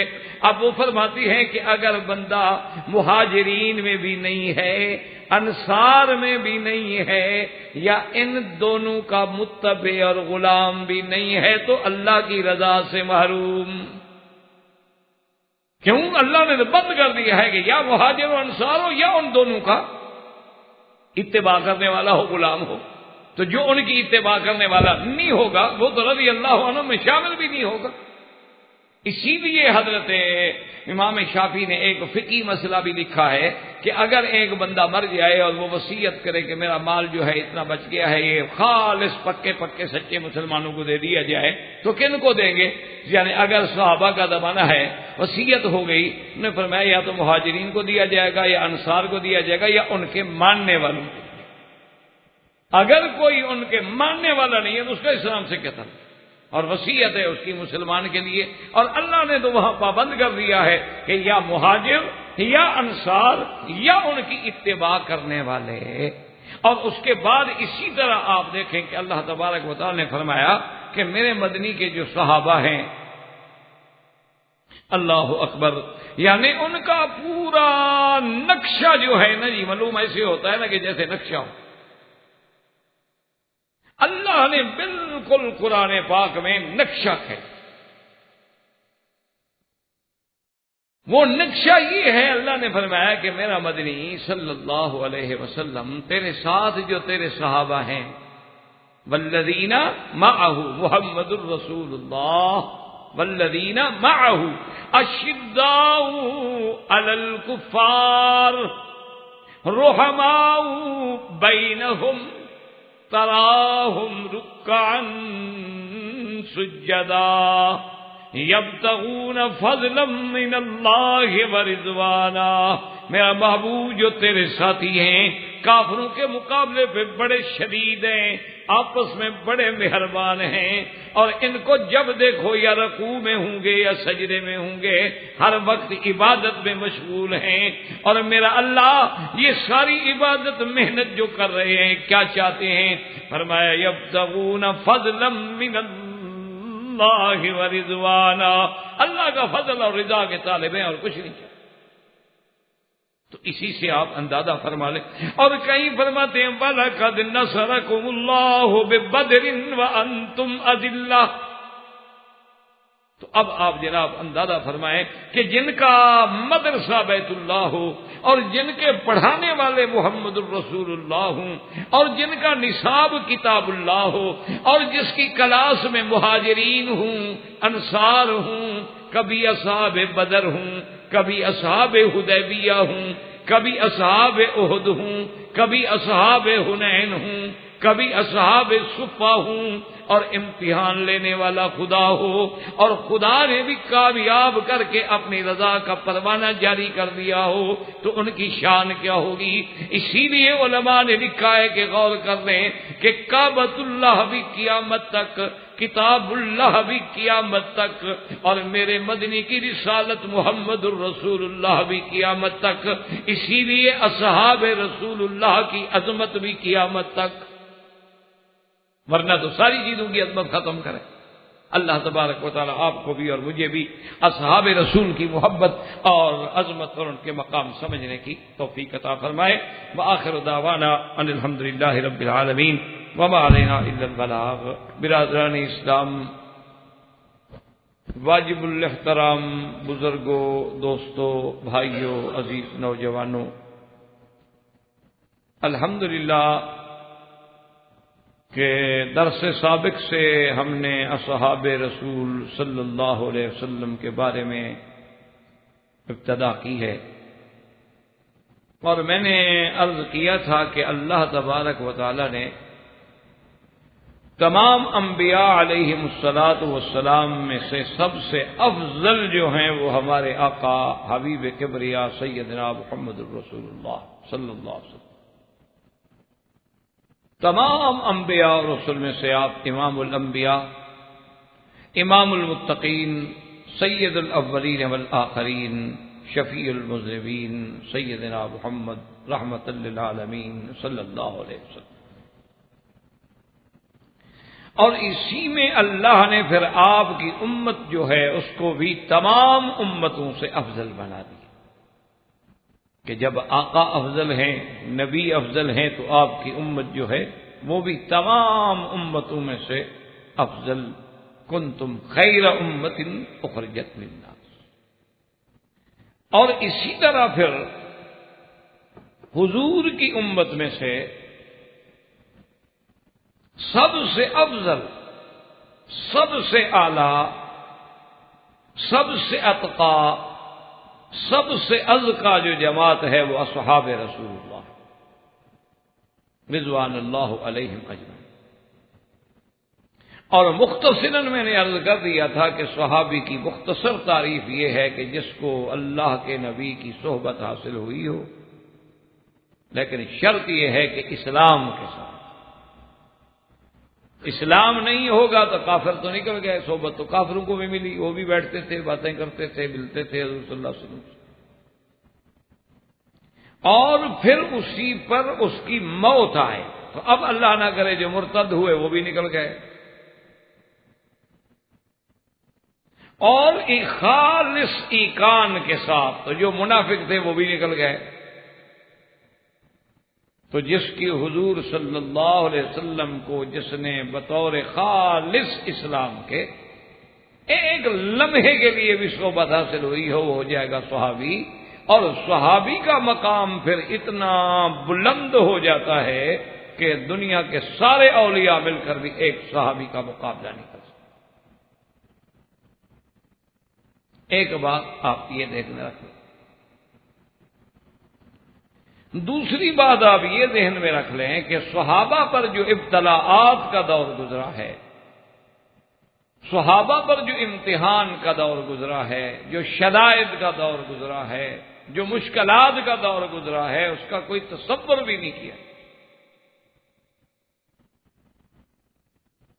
اب وہ فرماتی ہے کہ اگر بندہ مہاجرین میں بھی نہیں ہے، انصار میں بھی نہیں ہے، یا ان دونوں کا متبع اور غلام بھی نہیں ہے، تو اللہ کی رضا سے محروم۔ کیوں؟ اللہ نے بند کر دیا ہے کہ یا مہاجر و انصار ہو، یا ان دونوں کا اتباع کرنے والا ہو، غلام ہو۔ تو جو ان کی اتباع کرنے والا نہیں ہوگا وہ تو رضی اللہ عنہ میں شامل بھی نہیں ہوگا۔ اسی لیے حضرت امام شافعی نے ایک فقہی مسئلہ بھی لکھا ہے کہ اگر ایک بندہ مر جائے اور وہ وصیت کرے کہ میرا مال جو ہے اتنا بچ گیا ہے، یہ خالص پکے سچے مسلمانوں کو دے دیا جائے، تو کن کو دیں گے؟ یعنی اگر صحابہ کا زمانہ ہے، وصیت ہو گئی، انہوں نے فرمایا یا تو مہاجرین کو دیا جائے گا، یا انصار کو دیا جائے گا، یا ان کے ماننے والوں کو۔ اگر کوئی ان کے ماننے والا نہیں ہے تو اس کا اسلام سے کیا تعلق؟ اور وصیت ہے اس کی مسلمان کے لیے، اور اللہ نے تو وہاں پابند کر دیا ہے کہ یا مہاجر یا انصار یا ان کی اتباع کرنے والے۔ اور اس کے بعد اسی طرح آپ دیکھیں کہ اللہ تبارک و تعالی نے فرمایا کہ میرے مدنی کے جو صحابہ ہیں، اللہ اکبر، یعنی ان کا پورا نقشہ جو ہے نا جی، معلوم ایسے ہوتا ہے نا کہ جیسے نقشہ ہو۔ اللہ نے بالکل قرآن پاک میں نقشہ ہے، وہ نقشہ یہ ہے، اللہ نے فرمایا کہ میرا مدنی صلی اللہ علیہ وسلم تیرے ساتھ جو تیرے صحابہ ہیں، والذین معہ، محمد الرسول اللہ، والذین معہ اشداء علی الکفار رحماء بینہم تراہم رکعا سجدا یبتغون فضلا من اللہ ورضوانا۔ میرا محبوب جو تیرے ساتھی ہیں، کافروں کے مقابلے پہ بڑے شدید ہیں، آپس میں بڑے مہربان ہیں، اور ان کو جب دیکھو یا رکوع میں ہوں گے یا سجدے میں ہوں گے، ہر وقت عبادت میں مشغول ہیں۔ اور میرا اللہ یہ ساری عبادت محنت جو کر رہے ہیں کیا چاہتے ہیں؟ فرمایا یبتغون فضلا من اللہ ورضوانا، اللہ کا فضل اور رضا کے طالب ہیں اور کچھ نہیں چاہتے۔ تو اسی سے آپ اندازہ فرما لیں۔ اور کہیں فرماتے ہیں وَلَقَدْ نَصَرَكُمُ اللَّهُ بِبَدْرٍ وَأَنْتُمْ أَذِلَّةٌ۔ تو اب آپ جناب اندازہ فرمائیں کہ جن کا مدرسہ بیت اللہ ہو، اور جن کے پڑھانے والے محمد الرسول اللہ ہوں، اور جن کا نصاب کتاب اللہ ہو، اور جس کی کلاس میں مہاجرین ہوں، انصار ہوں، کبھی اصحاب بدر ہوں، کبھی اصحاب حدیبیہ ہوں، کبھی اصحاب احد ہوں، کبھی اصحاب حنین ہوں، کبھی اصحاب صفہ ہوں، اور امتحان لینے والا خدا ہو، اور خدا نے بھی کامیاب کر کے اپنی رضا کا پروانہ جاری کر دیا ہو، تو ان کی شان کیا ہوگی؟ اسی لیے علماء نے لکھا ہے کہ غور کر لیں کہ کعبۃ اللہ بھی قیامت تک، کتاب اللہ بھی قیامت تک، اور میرے مدنی کی رسالت محمد الرسول اللہ بھی قیامت تک۔ اسی لیے اصحاب رسول اللہ کی عظمت بھی قیامت تک، ورنہ تو ساری چیزوں کی عظمت ختم کرے۔ اللہ تبارک و تعالی آپ کو بھی اور مجھے بھی اصحاب رسول کی محبت اور عظمت اور ان کے مقام سمجھنے کی توفیق عطا فرمائے۔ وآخر دعوانا ان الحمدللہ رب العالمین وما علینا الا البلاغ۔ برادران اسلام، واجب الاحترام بزرگوں، دوستوں، بھائیوں، عزیز نوجوانوں، الحمدللہ کہ درس سابق سے ہم نے اصحاب رسول صلی اللہ علیہ وسلم کے بارے میں ابتدا کی ہے، اور میں نے عرض کیا تھا کہ اللہ تبارک و تعالی نے تمام انبیاء علیہم الصلاۃ والسلام میں سے سب سے افضل جو ہیں وہ ہمارے آقا حبیب کبریا سیدنا محمد الرسول اللہ صلی اللہ علیہ وسلم۔ تمام انبیاء اور رسول میں سے آپ امام الانبیاء، امام المتقین، سید الاولین والآخرین، شفیع المذنبین سیدنا محمد رحمت للعالمین صلی اللہ علیہ وسلم۔ اور اسی میں اللہ نے پھر آپ کی امت جو ہے اس کو بھی تمام امتوں سے افضل بنا دی کہ جب آقا افضل ہیں، نبی افضل ہیں، تو آپ کی امت جو ہے وہ بھی تمام امتوں میں سے افضل۔ کنتم خیر امت اخرجت للناس۔ اور اسی طرح پھر حضور کی امت میں سے سب سے افضل، سب سے اعلی، سب سے اتقا، سب سے ازکا جو جماعت ہے وہ اصحاب رسول اللہ رضوان اللہ علیہم اجمعین۔ اور مختصراً میں نے عرض کر دیا تھا کہ صحابی کی مختصر تعریف یہ ہے کہ جس کو اللہ کے نبی کی صحبت حاصل ہوئی ہو، لیکن شرط یہ ہے کہ اسلام کے ساتھ۔ اسلام نہیں ہوگا تو کافر تو نکل گئے۔ صحبت تو کافروں کو بھی ملی، وہ بھی بیٹھتے تھے، باتیں کرتے تھے، ملتے تھے حضور صلی اللہ علیہ وسلم سے، اور پھر اسی پر اس کی موت آئے تو اب اللہ نہ کرے جو مرتد ہوئے وہ بھی نکل گئے، اور ایک خالص ایقان کے ساتھ تو جو منافق تھے وہ بھی نکل گئے۔ تو جس کی حضور صلی اللہ علیہ وسلم کو جس نے بطور خالص اسلام کے ایک لمحے کے لیے بھی صحبت حاصل ہوئی ہو، وہ ہو جائے گا صحابی۔ اور صحابی کا مقام پھر اتنا بلند ہو جاتا ہے کہ دنیا کے سارے اولیاء مل کر بھی ایک صحابی کا مقابلہ نہیں کر سکتے۔ ایک بات آپ یہ دیکھنے رکھیں۔ دوسری بات آپ یہ ذہن میں رکھ لیں کہ صحابہ پر جو ابتلاءات کا دور گزرا ہے، صحابہ پر جو امتحان کا دور گزرا ہے، جو شدائد کا دور گزرا ہے، جو مشکلات کا دور گزرا ہے، اس کا کوئی تصور بھی نہیں کیا۔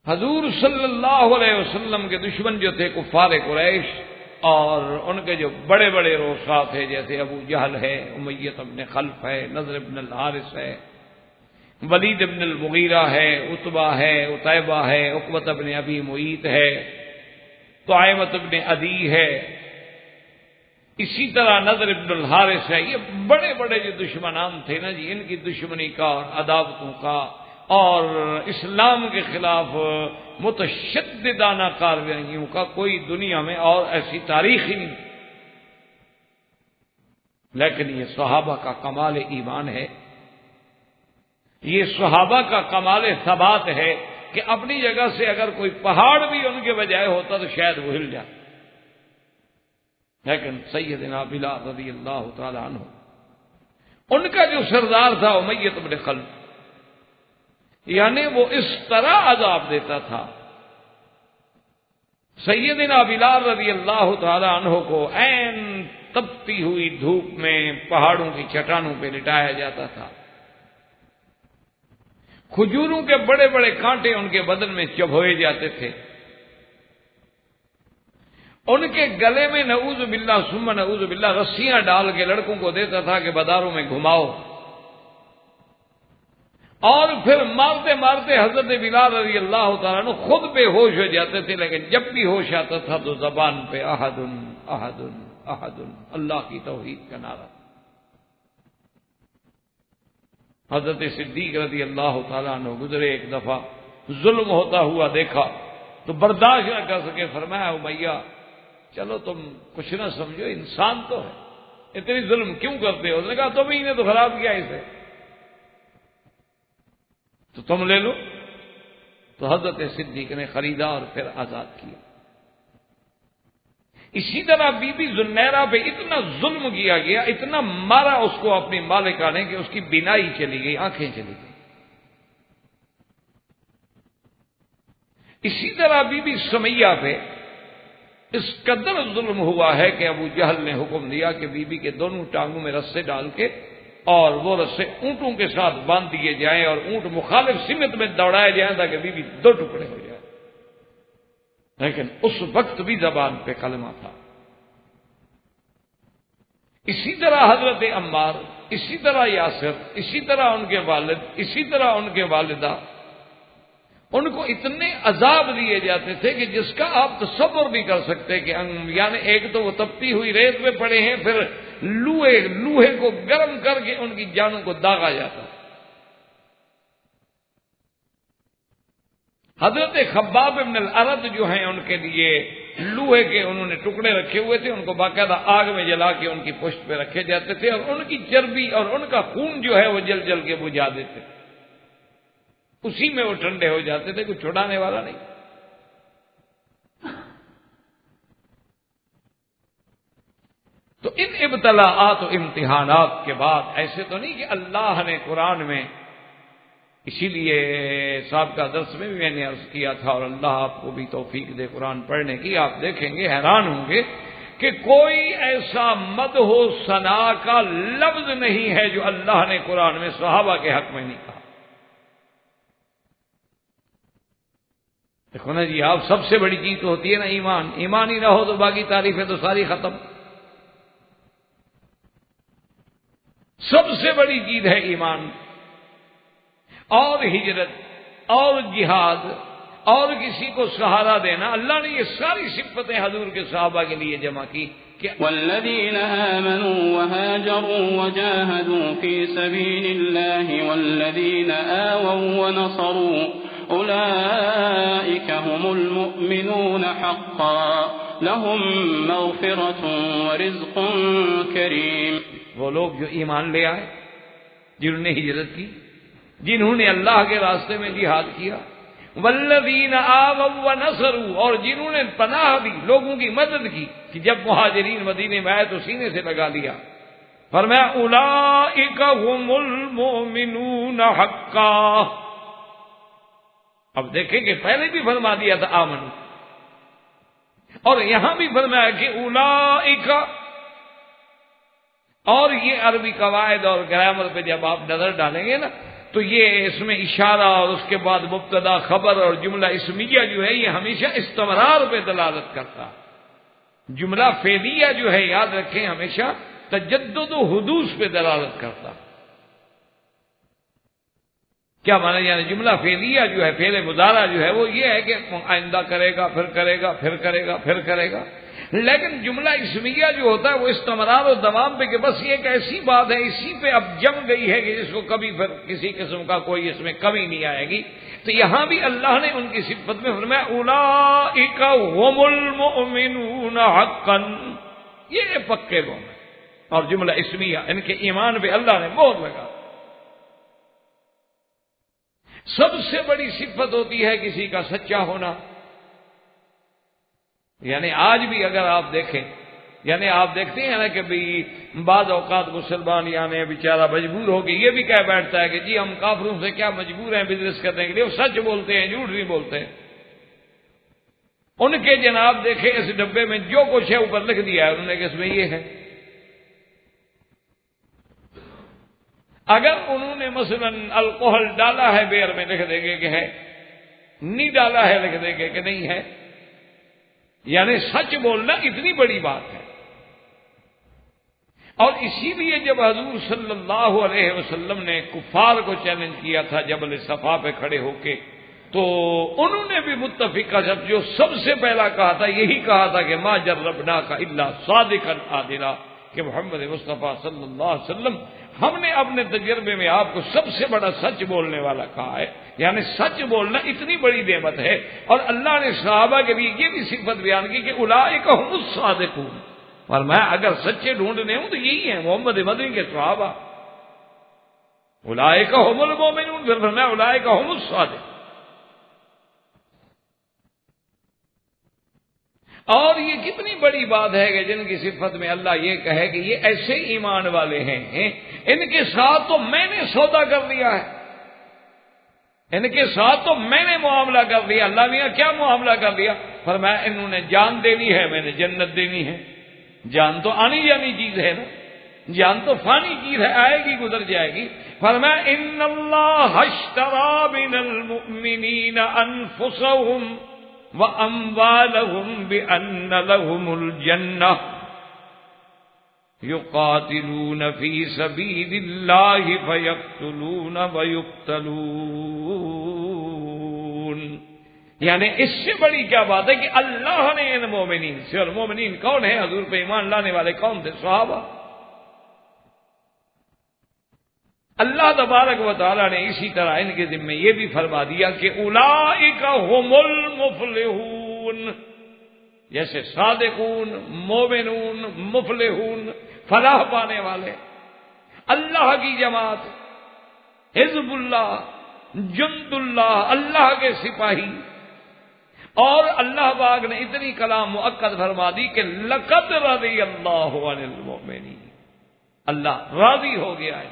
حضور صلی اللہ علیہ وسلم کے دشمن جو تھے کفار قریش، اور ان کے جو بڑے بڑے روسا تھے جیسے ابو جہل ہے، امیہ بن خلف ہے، نضر بن الحارث ہے، ولید بن المغیرہ ہے، عتبہ ہے، عتیبہ ہے، عقبہ بن ابی معیط ہے، طعیمہ بن عدی ہے، اسی طرح نضر بن الحارث ہے۔ یہ بڑے بڑے جو دشمنان تھے نا جی، ان کی دشمنی کا اور عداوتوں کا اور اسلام کے خلاف متشددانہ کارروائیوں کا کوئی دنیا میں اور ایسی تاریخ ہی نہیں۔ لیکن یہ صحابہ کا کمال ایمان ہے، یہ صحابہ کا کمال ثبات ہے کہ اپنی جگہ سے اگر کوئی پہاڑ بھی ان کے بجائے ہوتا تو شاید وہ ہل جاتا۔ لیکن سیدنا بلال رضی اللہ تعالی عنہ، ان کا جو سردار تھا امیہ بن خلف، یعنی وہ اس طرح عذاب دیتا تھا سیدنا بلال رضی اللہ تعالی عنہ کو، عین تپتی ہوئی دھوپ میں پہاڑوں کی چٹانوں پہ لٹایا جاتا تھا، کھجوروں کے بڑے بڑے کانٹے ان کے بدن میں چبھوئے جاتے تھے، ان کے گلے میں نعوذ باللہ ثم نعوذ باللہ رسیاں ڈال کے لڑکوں کو دیتا تھا کہ بازاروں میں گھماؤ، اور پھر مارتے مارتے حضرت بلال رضی اللہ تعالیٰ عنہ خود بے ہوش ہو جاتے تھے، لیکن جب بھی ہوش آتا تھا تو زبان پہ احد احد احد اللہ کی توحید کا نعرہ۔ حضرت صدیق رضی اللہ تعالیٰ عنہ گزرے، ایک دفعہ ظلم ہوتا ہوا دیکھا تو برداشت نہ کر سکے، فرمایا امیہ چلو تم کچھ نہ سمجھو، انسان تو ہے، اتنی ظلم کیوں کرتے ہو؟ اس نے کہا تم ہی نے تو خراب کیا اسے، تو تم لے لو۔ تو حضرت صدیق نے خریدا اور پھر آزاد کیا۔ اسی طرح بی بی ذوالنیرہ پہ اتنا ظلم کیا گیا، اتنا مارا اس کو اپنی مالکہ نے کہ اس کی بینائی چلی گئی، آنکھیں چلی گئی۔ اسی طرح بی بی سمیہ پہ اس قدر ظلم ہوا ہے کہ ابو جہل نے حکم دیا کہ بی بی کے دونوں ٹانگوں میں رسے ڈال کے اور وہ رسے اونٹوں کے ساتھ باندھ دیے جائیں اور اونٹ مخالف سمت میں دوڑائے جائیں تاکہ بی بی دو ٹکڑے ہو جائیں، لیکن اس وقت بھی زبان پہ کلمہ تھا۔ اسی طرح حضرت عمار، اسی طرح یاسر، اسی طرح ان کے والد، اسی طرح ان کے والدہ، ان کو اتنے عذاب دیے جاتے تھے کہ جس کا آپ تصور نہیں کر سکتے کہ یعنی ایک تو وہ تپتی ہوئی ریت میں پڑے ہیں، پھر لوہے کو گرم کر کے ان کی جانوں کو داغا جاتا۔ حضرت خباب بن الارد جو ہیں ان کے لیے لوہے کے انہوں نے ٹکڑے رکھے ہوئے تھے، ان کو باقاعدہ آگ میں جلا کے ان کی پشت پہ رکھے جاتے تھے اور ان کی چربی اور ان کا خون جو ہے وہ جل جل کے بجھا دیتے، اسی میں وہ ٹھنڈے ہو جاتے تھے، کوئی چھڑانے والا نہیں۔ تو ان ابتلاءات و امتحانات کے بعد ایسے تو نہیں کہ اللہ نے قرآن میں، اسی لیے سابقہ درس میں بھی میں نے عرض کیا تھا اور اللہ آپ کو بھی توفیق دے قرآن پڑھنے کی، آپ دیکھیں گے حیران ہوں گے کہ کوئی ایسا مدح و ثنا کا لفظ نہیں ہے جو اللہ نے قرآن میں صحابہ کے حق میں نہیں کہا۔ دیکھو نا جی، آپ سب سے بڑی چیز تو ہوتی ہے نا ایمان، ایمان ہی نہ ہو تو باقی تعریفیں تو ساری ختم۔ سب سے بڑی چیز ہے ایمان، اور ہجرت اور جہاد اور کسی کو سہارا دینا۔ اللہ نے یہ ساری صفتیں حضور کے صحابہ کے لیے جمع کی کہ والذین آمنوا وهاجروا وجاهدوا في سبيل الله والذین آووا ونصروا أولئك هم المؤمنون حقا لهم مغفرة ورزق کریم۔ وہ لوگ جو ایمان لے آئے، جنہوں نے ہجرت کی، جنہوں نے اللہ کے راستے میں جہاد کیا، والذین آووا ونصروا، اور جنہوں نے پناہ دی، لوگوں کی مدد کی کہ جب مہاجرین مدینے میں آئے تو سینے سے لگا لیا۔ فرمایا اولئک هم المؤمنون حقا۔ اب دیکھیں کہ پہلے بھی فرما دیا تھا آمن، اور یہاں بھی فرمایا کہ اولئک، اور یہ عربی قواعد اور گرامر پہ جب آپ نظر ڈالیں گے نا تو یہ اس میں اشارہ اور اس کے بعد مبتدا خبر اور جملہ اسمیہ جو ہے یہ ہمیشہ استمرار پہ دلالت کرتا۔ جملہ فعلیہ جو ہے یاد رکھیں ہمیشہ تجدد و حدوث پہ دلالت کرتا۔ کیا معنی؟ یعنی جملہ فعلیہ جو ہے، فعل مضارع جو ہے وہ یہ ہے کہ آئندہ کرے گا، پھر کرے گا، پھر کرے گا، پھر کرے گا۔ لیکن جملہ اسمیہ جو ہوتا ہے وہ استمرار و دوام پہ، کہ بس یہ ایک ایسی بات ہے اسی پہ اب جم گئی ہے کہ جس کو کبھی پھر کسی قسم کا کوئی اس میں کمی نہیں آئے گی۔ تو یہاں بھی اللہ نے ان کی صفت میں فرمایا اولئک هم المؤمنون حقا، یہ پکے مومن، اور جملہ اسمیہ ان کے ایمان پہ اللہ نے مہر لگا۔ سب سے بڑی صفت ہوتی ہے کسی کا سچا ہونا۔ یعنی آج بھی اگر آپ دیکھیں، یعنی آپ دیکھتے ہیں نا کہ بھی بعض اوقات مسلمان یعنی بیچارہ مجبور ہو کے یہ بھی کہہ بیٹھتا ہے کہ جی ہم کافروں سے کیا مجبور ہیں بزنس کرنے کے لیے، وہ سچ بولتے ہیں، جھوٹ نہیں بولتے ہیں۔ ان کے جناب دیکھیں اس ڈبے میں جو کچھ ہے اوپر لکھ دیا ہے انہوں نے کہ اس میں یہ ہے۔ اگر انہوں نے مثلا الکوہل ڈالا ہے بیئر میں لکھ دیں گے کہ ہے، نہیں ڈالا ہے لکھ دیں گے کہ نہیں ہے۔ یعنی سچ بولنا اتنی بڑی بات ہے۔ اور اسی لیے جب حضور صلی اللہ علیہ وسلم نے کفار کو چیلنج کیا تھا جبل صفا پہ کھڑے ہو کے، تو انہوں نے بھی متفقہ جب جو سب سے پہلا کہا تھا یہی کہا تھا کہ ما جربناک الا صادقا عادلا، کہ محمد مصطفیٰ صلی اللہ علیہ وسلم ہم نے اپنے تجربے میں آپ کو سب سے بڑا سچ بولنے والا کہا ہے۔ یعنی سچ بولنا اتنی بڑی نعمت ہے، اور اللہ نے صحابہ کے لیے یہ بھی صفت بیان کی کہ اولئک هم الصادقون، اور میں اگر سچے ڈھونڈنے ہوں تو یہی ہیں محمد مدنی کے صحابہ۔ اولئک هم المؤمنون، پھر فرمایا اولئک هم الصادقون۔ اور یہ کتنی بڑی بات ہے کہ جن کی صفت میں اللہ یہ کہے کہ یہ ایسے ایمان والے ہیں، ان کے ساتھ تو میں نے سودا کر لیا ہے، ان کے ساتھ تو میں نے معاملہ کر لیا۔ اللہ میاں کیا معاملہ کر لیا؟ فرمایا انہوں نے جان دینی ہے، میں نے جنت دینی ہے۔ جان تو آنی جانی چیز ہے نا، جان تو فانی چیز ہے، آئے گی گزر جائے گی۔ فرمایا ان اللہ اشتری من المؤمنین انفسهم وَأَمْوَالَهُمْ بِأَنَّ لَهُمُ الْجَنَّةَ يُقَاتِلُونَ فِي سَبِيلِ اللَّهِ فَيَقْتُلُونَ وَيُقْتَلُونَ۔ یعنی اس سے بڑی کیا بات ہے کہ اللہ نے ان مومنین سے، اور مومنین کون ہیں؟ حضور پہ ایمان لانے والے کون تھے؟ صحابہ۔ اللہ تبارک و تعالیٰ نے اسی طرح ان کے ذمہ یہ بھی فرما دیا کہ اولئک هم المفلحون، جیسے صادقون، مومنون، مفلحون، فلاح پانے والے، اللہ کی جماعت، حزب اللہ، جند اللہ، اللہ کے سپاہی۔ اور اللہ پاک نے اتنی کلام مؤکد فرما دی کہ لقد رضی اللہ عن المؤمنین، اللہ راضی ہو گیا ہے۔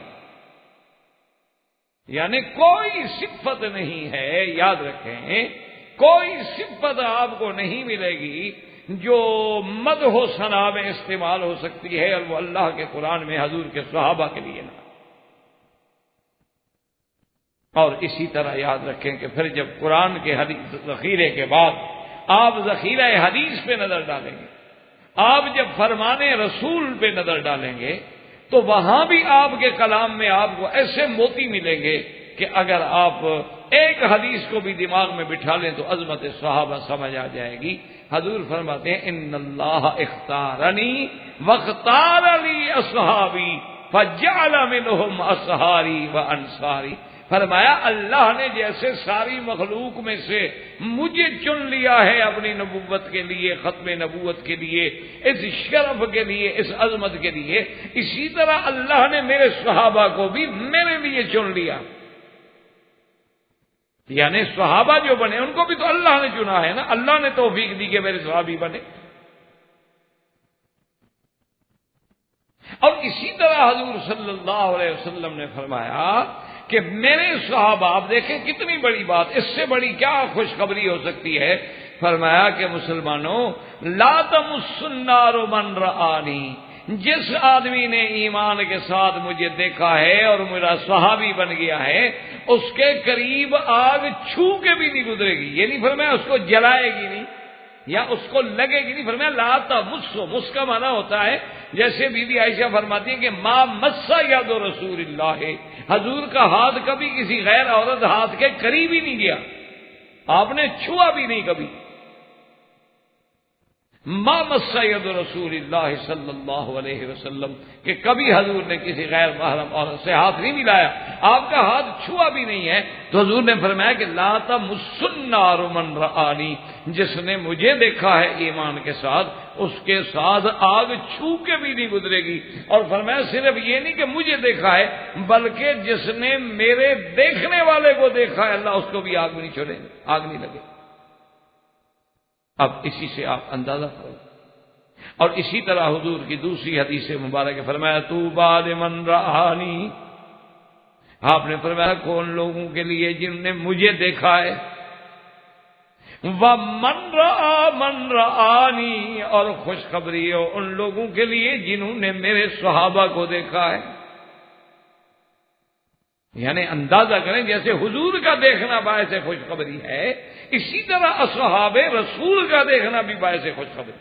یعنی کوئی صفت نہیں ہے، یاد رکھیں، کوئی صفت آپ کو نہیں ملے گی جو مدح و ثنا میں استعمال ہو سکتی ہے، اور وہ اللہ کے قرآن میں حضور کے صحابہ کے لیے نہ۔ اور اسی طرح یاد رکھیں کہ پھر جب قرآن کے ذخیرے کے بعد آپ ذخیرہ حدیث پہ نظر ڈالیں گے، آپ جب فرمان رسول پہ نظر ڈالیں گے، تو وہاں بھی آپ کے کلام میں آپ کو ایسے موتی ملیں گے کہ اگر آپ ایک حدیث کو بھی دماغ میں بٹھا لیں تو عظمت صحابہ سمجھ آ جائے گی۔ حضور فرماتے ہیں ان اللہ اختارنی واختار لی اصحابی فجعل منہم اصحاری وانصاری۔ فرمایا اللہ نے جیسے ساری مخلوق میں سے مجھے چن لیا ہے اپنی نبوت کے لیے، ختم نبوت کے لیے، اس شرف کے لیے، اس عظمت کے لیے، اسی طرح اللہ نے میرے صحابہ کو بھی میرے لیے چن لیا۔ یعنی صحابہ جو بنے ان کو بھی تو اللہ نے چنا ہے نا، اللہ نے توفیق دی کہ میرے صحابی بنے۔ اور اسی طرح حضور صلی اللہ علیہ وسلم نے فرمایا کہ میرے صحابہ، آپ دیکھیں کتنی بڑی بات، اس سے بڑی کیا خوشخبری ہو سکتی ہے؟ فرمایا کہ مسلمانوں لا تمس النار من رآنی، جس آدمی نے ایمان کے ساتھ مجھے دیکھا ہے اور میرا صحابی بن گیا ہے، اس کے قریب آگ چھو کے بھی نہیں گزرے گی۔ یہ نہیں فرمایا اس کو جلائے گی نہیں یا اس کو لگے گی نہیں، فرمایا لا تمسو، مس کا معنی ہوتا ہے جیسے بی بی عائشہ فرماتی ہے کہ ما مس ید رسول اللہ، حضور کا ہاتھ کبھی کسی غیر عورت ہاتھ کے قریب ہی نہیں گیا، آپ نے چھوا بھی نہیں کبھی۔ ما مس ید رسول اللہ صلی اللہ علیہ وسلم، کہ کبھی حضور نے کسی غیر محرم عورت سے ہاتھ نہیں ملایا، آپ کا ہاتھ چھوا بھی نہیں ہے۔ تو حضور نے فرمایا کہ لا تمس النار من رآنی، جس نے مجھے دیکھا ہے ایمان کے ساتھ، اس کے ساتھ آگ چھو کے بھی نہیں گزرے گی۔ اور فرمایا صرف یہ نہیں کہ مجھے دیکھا ہے، بلکہ جس نے میرے دیکھنے والے کو دیکھا ہے، اللہ اس کو بھی آگ نہیں چھوڑے، آگ نہیں لگے۔ اب اسی سے آپ اندازہ کرو۔ اور اسی طرح حضور کی دوسری حدیث مبارک فرمایا طوبی لمن رآنی، آپ نے فرمایا کون لوگوں کے لیے جن نے مجھے دیکھا ہے، وَمَن رَآ مَن رَآنی، اور خوشخبری ہو ان لوگوں کے لیے جنہوں نے میرے صحابہ کو دیکھا ہے۔ یعنی اندازہ کریں جیسے حضور کا دیکھنا باعث خوشخبری ہے، اسی طرح اصحاب رسول کا دیکھنا بھی باعث خوشخبری۔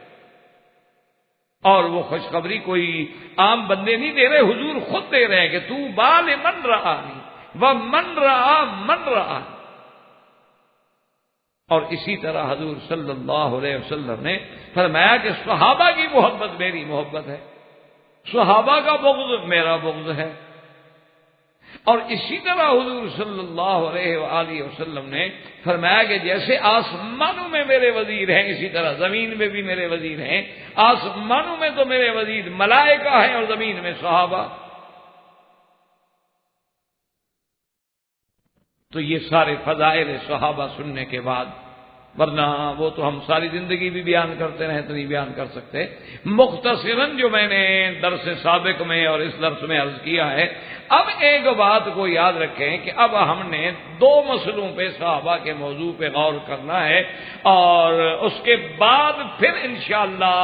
اور وہ خوشخبری کوئی عام بندے نہیں دے رہے، حضور خود دے رہے ہیں کہ تو بال من رآنی ومن رآ من رآ. اور اسی طرح حضور صلی اللہ علیہ وسلم نے فرمایا کہ صحابہ کی محبت میری محبت ہے، صحابہ کا بغض میرا بغض ہے. اور اسی طرح حضور صلی اللہ علیہ وآلہ وسلم نے فرمایا کہ جیسے آسمانوں میں میرے وزیر ہیں اسی طرح زمین میں بھی میرے وزیر ہیں. آسمانوں میں تو میرے وزیر ملائکہ ہیں اور زمین میں صحابہ. تو یہ سارے فضائل صحابہ سننے کے بعد، ورنہ وہ تو ہم ساری زندگی بھی بیان کرتے رہیں تو نہیں بیان کر سکتے. مختصراً جو میں نے درس سابق میں اور اس درس میں عرض کیا ہے، اب ایک بات کو یاد رکھیں کہ اب ہم نے دو مسئلوں پہ صحابہ کے موضوع پہ غور کرنا ہے، اور اس کے بعد پھر انشاءاللہ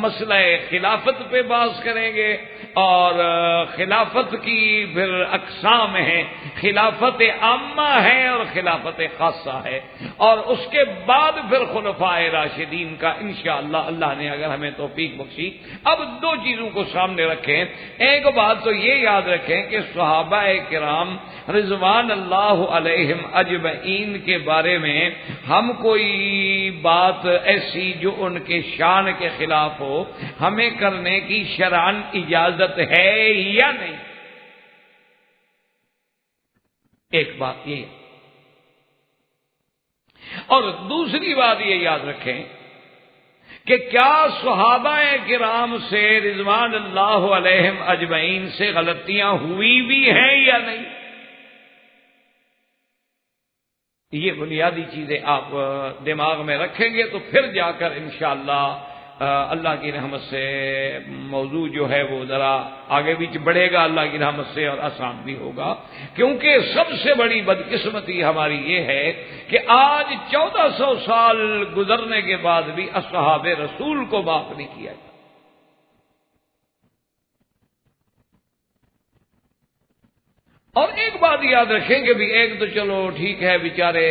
مسئلہ خلافت پہ بحث کریں گے. اور خلافت کی پھر اقسام ہیں، خلافت عامہ ہے اور خلافت خاصہ ہے، اور اس کے بعد پھر خلفائے راشدین کا انشاءاللہ اللہ نے اگر ہمیں توفیق بخشی. اب دو چیزوں کو سامنے رکھیں. ایک بات تو یہ یاد رکھیں کہ صحابہ کرام رضوان اللہ علیہم اجمعین کے بارے میں ہم کوئی بات ایسی جو ان کے شان کے خلاف ہو ہمیں کرنے کی شرعاً اجازت ہے یا نہیں؟ ایک بات یہ. اور دوسری بات یہ یاد رکھیں کہ کیا صحابہ کرام سے رضوان اللہ علیہم اجمعین سے غلطیاں ہوئی بھی ہیں یا نہیں؟ یہ بنیادی چیزیں آپ دماغ میں رکھیں گے تو پھر جا کر انشاءاللہ اللہ کی رحمت سے موضوع جو ہے وہ ذرا آگے بھی بڑھے گا اللہ کی رحمت سے، اور آسان بھی ہوگا. کیونکہ سب سے بڑی بدقسمتی ہماری یہ ہے کہ آج 1400 سال گزرنے کے بعد بھی اصحاب رسول کو معاف نہیں کیا جاتا. اور ایک بات یاد رکھیں کہ بھی ایک تو چلو ٹھیک ہے بیچارے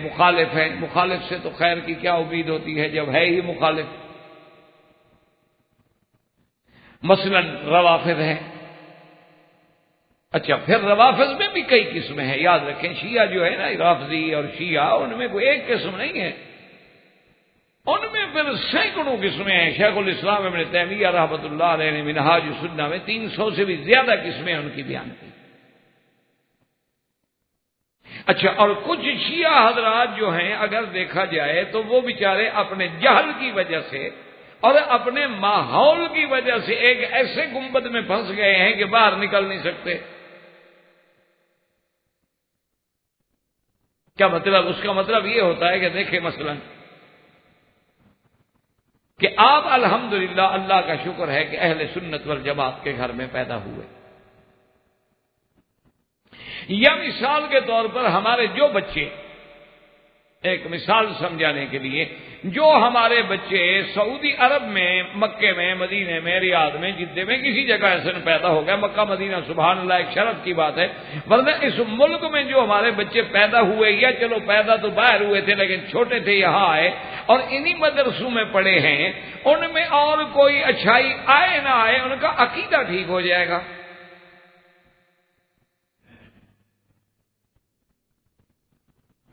مخالف ہیں، مخالف سے تو خیر کی کیا امید ہوتی ہے جب ہے ہی مخالف. مثلا روافض ہیں. اچھا پھر روافض میں بھی کئی قسمیں ہیں، یاد رکھیں شیعہ جو ہے نا رافضی اور شیعہ ان میں کوئی ایک قسم نہیں ہے، ان میں پھر سینکڑوں قسمیں ہیں. شیخ الاسلام ابن تیمیہ رحمۃ اللہ علیہ نے منہاج السنہ میں 300 سے بھی زیادہ قسمیں ان کی بیان کی. اچھا اور کچھ شیعہ حضرات جو ہیں اگر دیکھا جائے تو وہ بیچارے اپنے جہل کی وجہ سے اور اپنے ماحول کی وجہ سے ایک ایسے گنبد میں پھنس گئے ہیں کہ باہر نکل نہیں سکتے. کیا مطلب؟ اس کا مطلب یہ ہوتا ہے کہ دیکھیں مثلا کہ آپ الحمدللہ اللہ کا شکر ہے کہ اہل سنت والجماعت کے گھر میں پیدا ہوئے، یا مثال کے طور پر ہمارے جو بچے، ایک مثال سمجھانے کے لیے، جو ہمارے بچے سعودی عرب میں، مکے میں، مدینے میں، ریاض میں، جدے میں کسی جگہ ایسے پیدا ہو گئے، مکہ مدینہ سبحان اللہ ایک شرف کی بات ہے، ورنہ اس ملک میں جو ہمارے بچے پیدا ہوئے، یا چلو پیدا تو باہر ہوئے تھے لیکن چھوٹے تھے یہاں آئے اور انہی مدرسوں میں پڑھے ہیں، ان میں اور کوئی اچھائی آئے نہ آئے ان کا عقیدہ ٹھیک ہو جائے گا.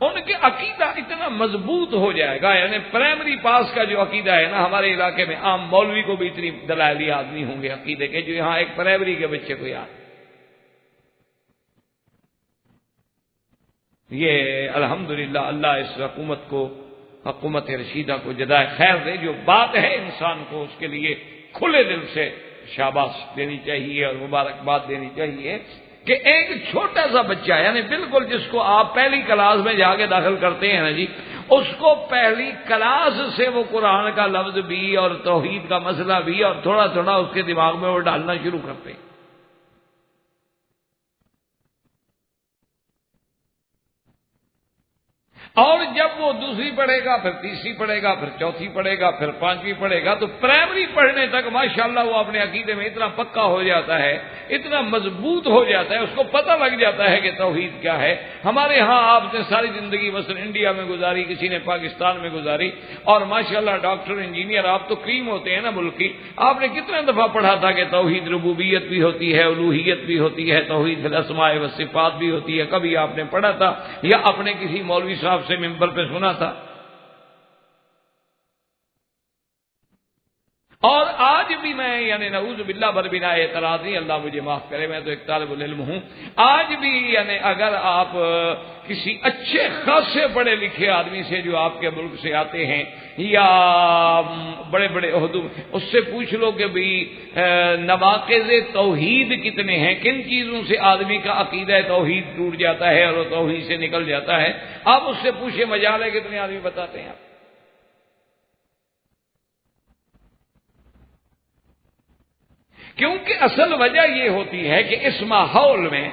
ان کے عقیدہ اتنا مضبوط ہو جائے گا. یعنی پرائمری پاس کا جو عقیدہ ہے نا، ہمارے علاقے میں عام مولوی کو بھی اتنی دلائلی آدمی ہوں گے عقیدے کے جو یہاں ایک پرائمری کے بچے کو یاد. یہ الحمدللہ اللہ اس حکومت کو، حکومت رشیدہ کو جزائے خیر دے. جو بات ہے انسان کو اس کے لیے کھلے دل سے شاباش دینی چاہیے اور مبارکباد دینی چاہیے کہ ایک چھوٹا سا بچہ، یعنی بالکل جس کو آپ پہلی کلاس میں جا کے داخل کرتے ہیں نا جی، اس کو پہلی کلاس سے وہ قرآن کا لفظ بھی اور توحید کا مسئلہ بھی اور تھوڑا تھوڑا اس کے دماغ میں وہ ڈالنا شروع کرتے ہیں. اور جب وہ دوسری پڑھے گا، پھر تیسری پڑھے گا، پھر چوتھی پڑھے گا، پھر پانچویں پڑھے گا، تو پرائمری پڑھنے تک ماشاءاللہ وہ اپنے عقیدے میں اتنا پکا ہو جاتا ہے، اتنا مضبوط ہو جاتا ہے، اس کو پتہ لگ جاتا ہے کہ توحید کیا ہے۔ ہمارے ہاں آپ نے ساری زندگی مثلا انڈیا میں گزاری، کسی نے پاکستان میں گزاری، اور ماشاءاللہ ڈاکٹر انجینئر آپ تو کریم ہوتے ہیں نا ملک کی، آپ نے کتنے دفعہ پڑھا تھا کہ توحید ربوبیت بھی ہوتی ہے، الوہیت بھی ہوتی ہے، توحید الاسماء والصفات بھی ہوتی ہے، کبھی آپ نے پڑھا تھا یا اپنے کسی مولوی صاحب سے ممبر پہ سنا تھا؟ اور آج بھی میں یعنی نعوذ باللہ بربنا اعتراض نہیں، اللہ مجھے معاف کرے، میں تو ایک طالب العلم ہوں، آج بھی یعنی اگر آپ کسی اچھے خاصے پڑھے لکھے آدمی سے جو آپ کے ملک سے آتے ہیں یا بڑے بڑے عہدوں، اس سے پوچھ لو کہ بھئی نواقض توحید کتنے ہیں، کن چیزوں سے آدمی کا عقیدہ توحید ٹوٹ جاتا ہے اور وہ توحید سے نکل جاتا ہے، آپ اس سے پوچھیں مجال ہے کتنے آدمی بتاتے ہیں آپ؟ کیونکہ اصل وجہ یہ ہوتی ہے کہ اس ماحول میں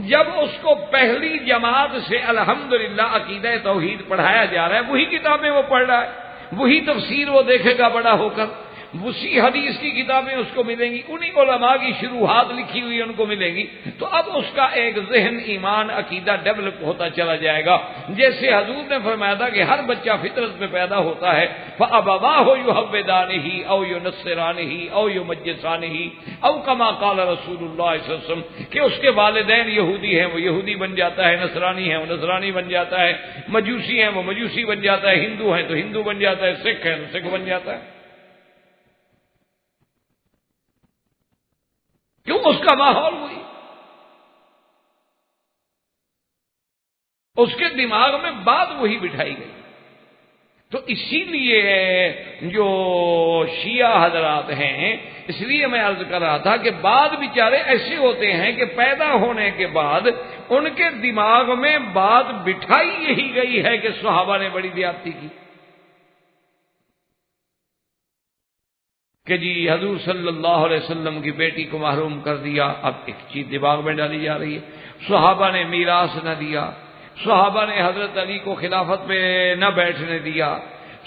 جب اس کو پہلی جماعت سے الحمدللہ عقیدہ توحید پڑھایا جا رہا ہے، وہی کتابیں وہ پڑھ رہا ہے، وہی تفسیر وہ دیکھے گا بڑا ہو کر، اسی حدیث کی کتابیں اس کو ملیں گی، انہی علماء کی شروحات لکھی ہوئی ان کو ملیں گی، تو اب اس کا ایک ذہن، ایمان، عقیدہ ڈیولپ ہوتا چلا جائے گا۔ جیسے حضور نے فرمایا تھا کہ ہر بچہ فطرت میں پیدا ہوتا ہے، فَأَبَوَاهُ يُحَوِّدَانِهِ أَوْ يُنَصِّرَانِهِ أَوْ يُمَجِّسَانِهِ أَوْ كَمَا قَالَ رسول اللہ صلی اللہ علیہ وسلم، کہ اس کے والدین یہودی ہیں وہ یہودی بن جاتا ہے، نصرانی ہیں وہ نصرانی بن جاتا ہے، مجوسی ہیں وہ مجوسی بن جاتا ہے، ہندو ہیں تو ہندو بن جاتا ہے، سکھ ہیں تو سکھ بن جاتا ہے۔ کیوں؟ اس کا ماحول ہوئی، اس کے دماغ میں بات وہی بٹھائی گئی۔ تو اسی لیے جو شیعہ حضرات ہیں، اس لیے میں عرض کر رہا تھا کہ بعض بیچارے ایسے ہوتے ہیں کہ پیدا ہونے کے بعد ان کے دماغ میں بات بٹھائی یہی گئی ہے کہ صحابہ نے بڑی زیادتی کی، کہ جی حضور صلی اللہ علیہ وسلم کی بیٹی کو محروم کر دیا۔ اب ایک چیز دماغ میں ڈالی جا رہی ہے، صحابہ نے میراث نہ دیا، صحابہ نے حضرت علی کو خلافت پہ نہ بیٹھنے دیا،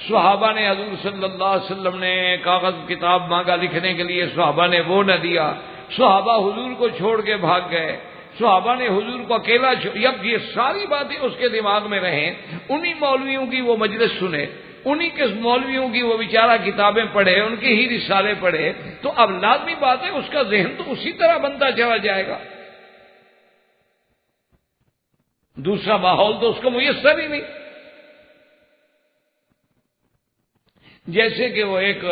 صحابہ نے حضور صلی اللہ علیہ وسلم نے کاغذ کتاب مانگا لکھنے کے لیے، صحابہ نے وہ نہ دیا، صحابہ حضور کو چھوڑ کے بھاگ گئے، صحابہ نے حضور کو اکیلا اب یہ ساری باتیں اس کے دماغ میں رہیں، انہی مولویوں کی وہ مجلس سنے، انہی کے مولویوں کی وہ بیچارہ کتابیں پڑھے، ان کے ہی رسالے پڑھے، تو اب لازمی بات ہے اس کا ذہن تو اسی طرح بنتا چلا جائے گا، دوسرا ماحول تو اس کو میسر ہی نہیں۔ جیسے کہ وہ ایک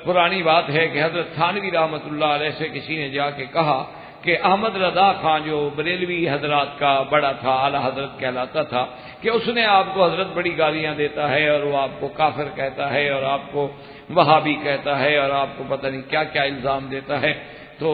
پرانی بات ہے کہ حضرت تھانوی رحمۃ اللہ علیہ سے کسی نے جا کے کہا کہ احمد رضا خان جو بریلوی حضرات کا بڑا تھا، اعلی حضرت کہلاتا تھا، کہ اس نے آپ کو حضرت بڑی گالیاں دیتا ہے اور وہ آپ کو کافر کہتا ہے اور آپ کو وہابی کہتا ہے اور آپ کو پتہ نہیں کیا کیا الزام دیتا ہے، تو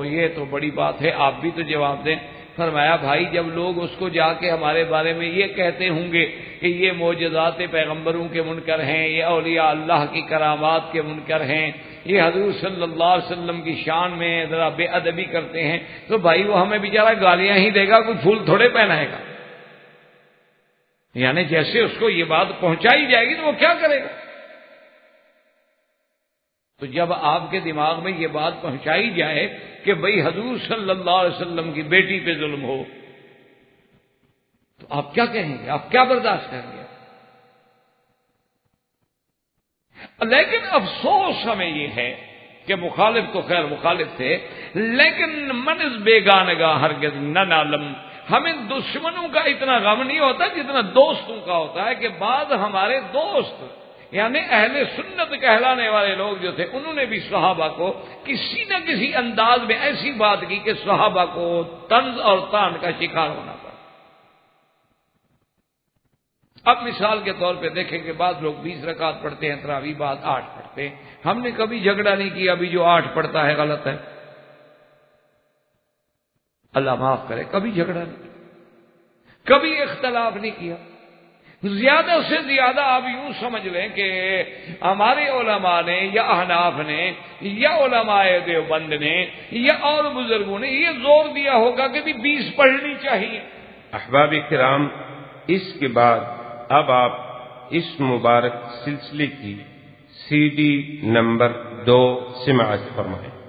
یہ تو بڑی بات ہے، آپ بھی تو جواب دیں۔ فرمایا بھائی جب لوگ اس کو جا کے ہمارے بارے میں یہ کہتے ہوں گے کہ یہ معجزات پیغمبروں کے منکر ہیں، یہ اولیاء اللہ کی کرامات کے منکر ہیں، یہ حضور صلی اللہ علیہ وسلم کی شان میں ذرا بے ادبی کرتے ہیں، تو بھائی وہ ہمیں بیچارہ گالیاں ہی دے گا، کوئی پھول تھوڑے پہنائے گا، یعنی جیسے اس کو یہ بات پہنچائی جائے گی تو وہ کیا کرے گا۔ تو جب آپ کے دماغ میں یہ بات پہنچائی جائے کہ بھئی حضور صلی اللہ علیہ وسلم کی بیٹی پہ ظلم ہو، تو آپ کیا کہیں گے، آپ کیا برداشت کریں گے؟ لیکن افسوس ہمیں یہ ہے کہ مخالف تو خیر مخالف تھے، لیکن منز بیگانگاہ ہرگز نہ نالم، ہمیں دشمنوں کا اتنا غم نہیں ہوتا جتنا دوستوں کا ہوتا ہے، کہ بعض ہمارے دوست یعنی اہل سنت کہلانے والے لوگ جو تھے، انہوں نے بھی صحابہ کو کسی نہ کسی انداز میں ایسی بات کی کہ صحابہ کو طنز اور طعن کا شکار ہونا پڑا۔ اب مثال کے طور پہ دیکھیں کہ بعض لوگ 20 رکعت پڑھتے ہیں، تراویح بعد 8 پڑھتے ہیں، ہم نے کبھی جھگڑا نہیں کیا ابھی جو 8 پڑھتا ہے غلط ہے، اللہ معاف کرے، کبھی جھگڑا نہیں کیا، کبھی اختلاف نہیں کیا۔ زیادہ سے زیادہ آپ یوں سمجھ لیں کہ ہمارے علماء نے یا احناف نے یا علماء دیوبند نے یا اور بزرگوں نے یہ زور دیا ہوگا کہ بھی 20 پڑھنی چاہیے۔ احباب کرام، اس کے بعد اب آپ اس مبارک سلسلے کی CD نمبر 2 سماعت فرمائیں۔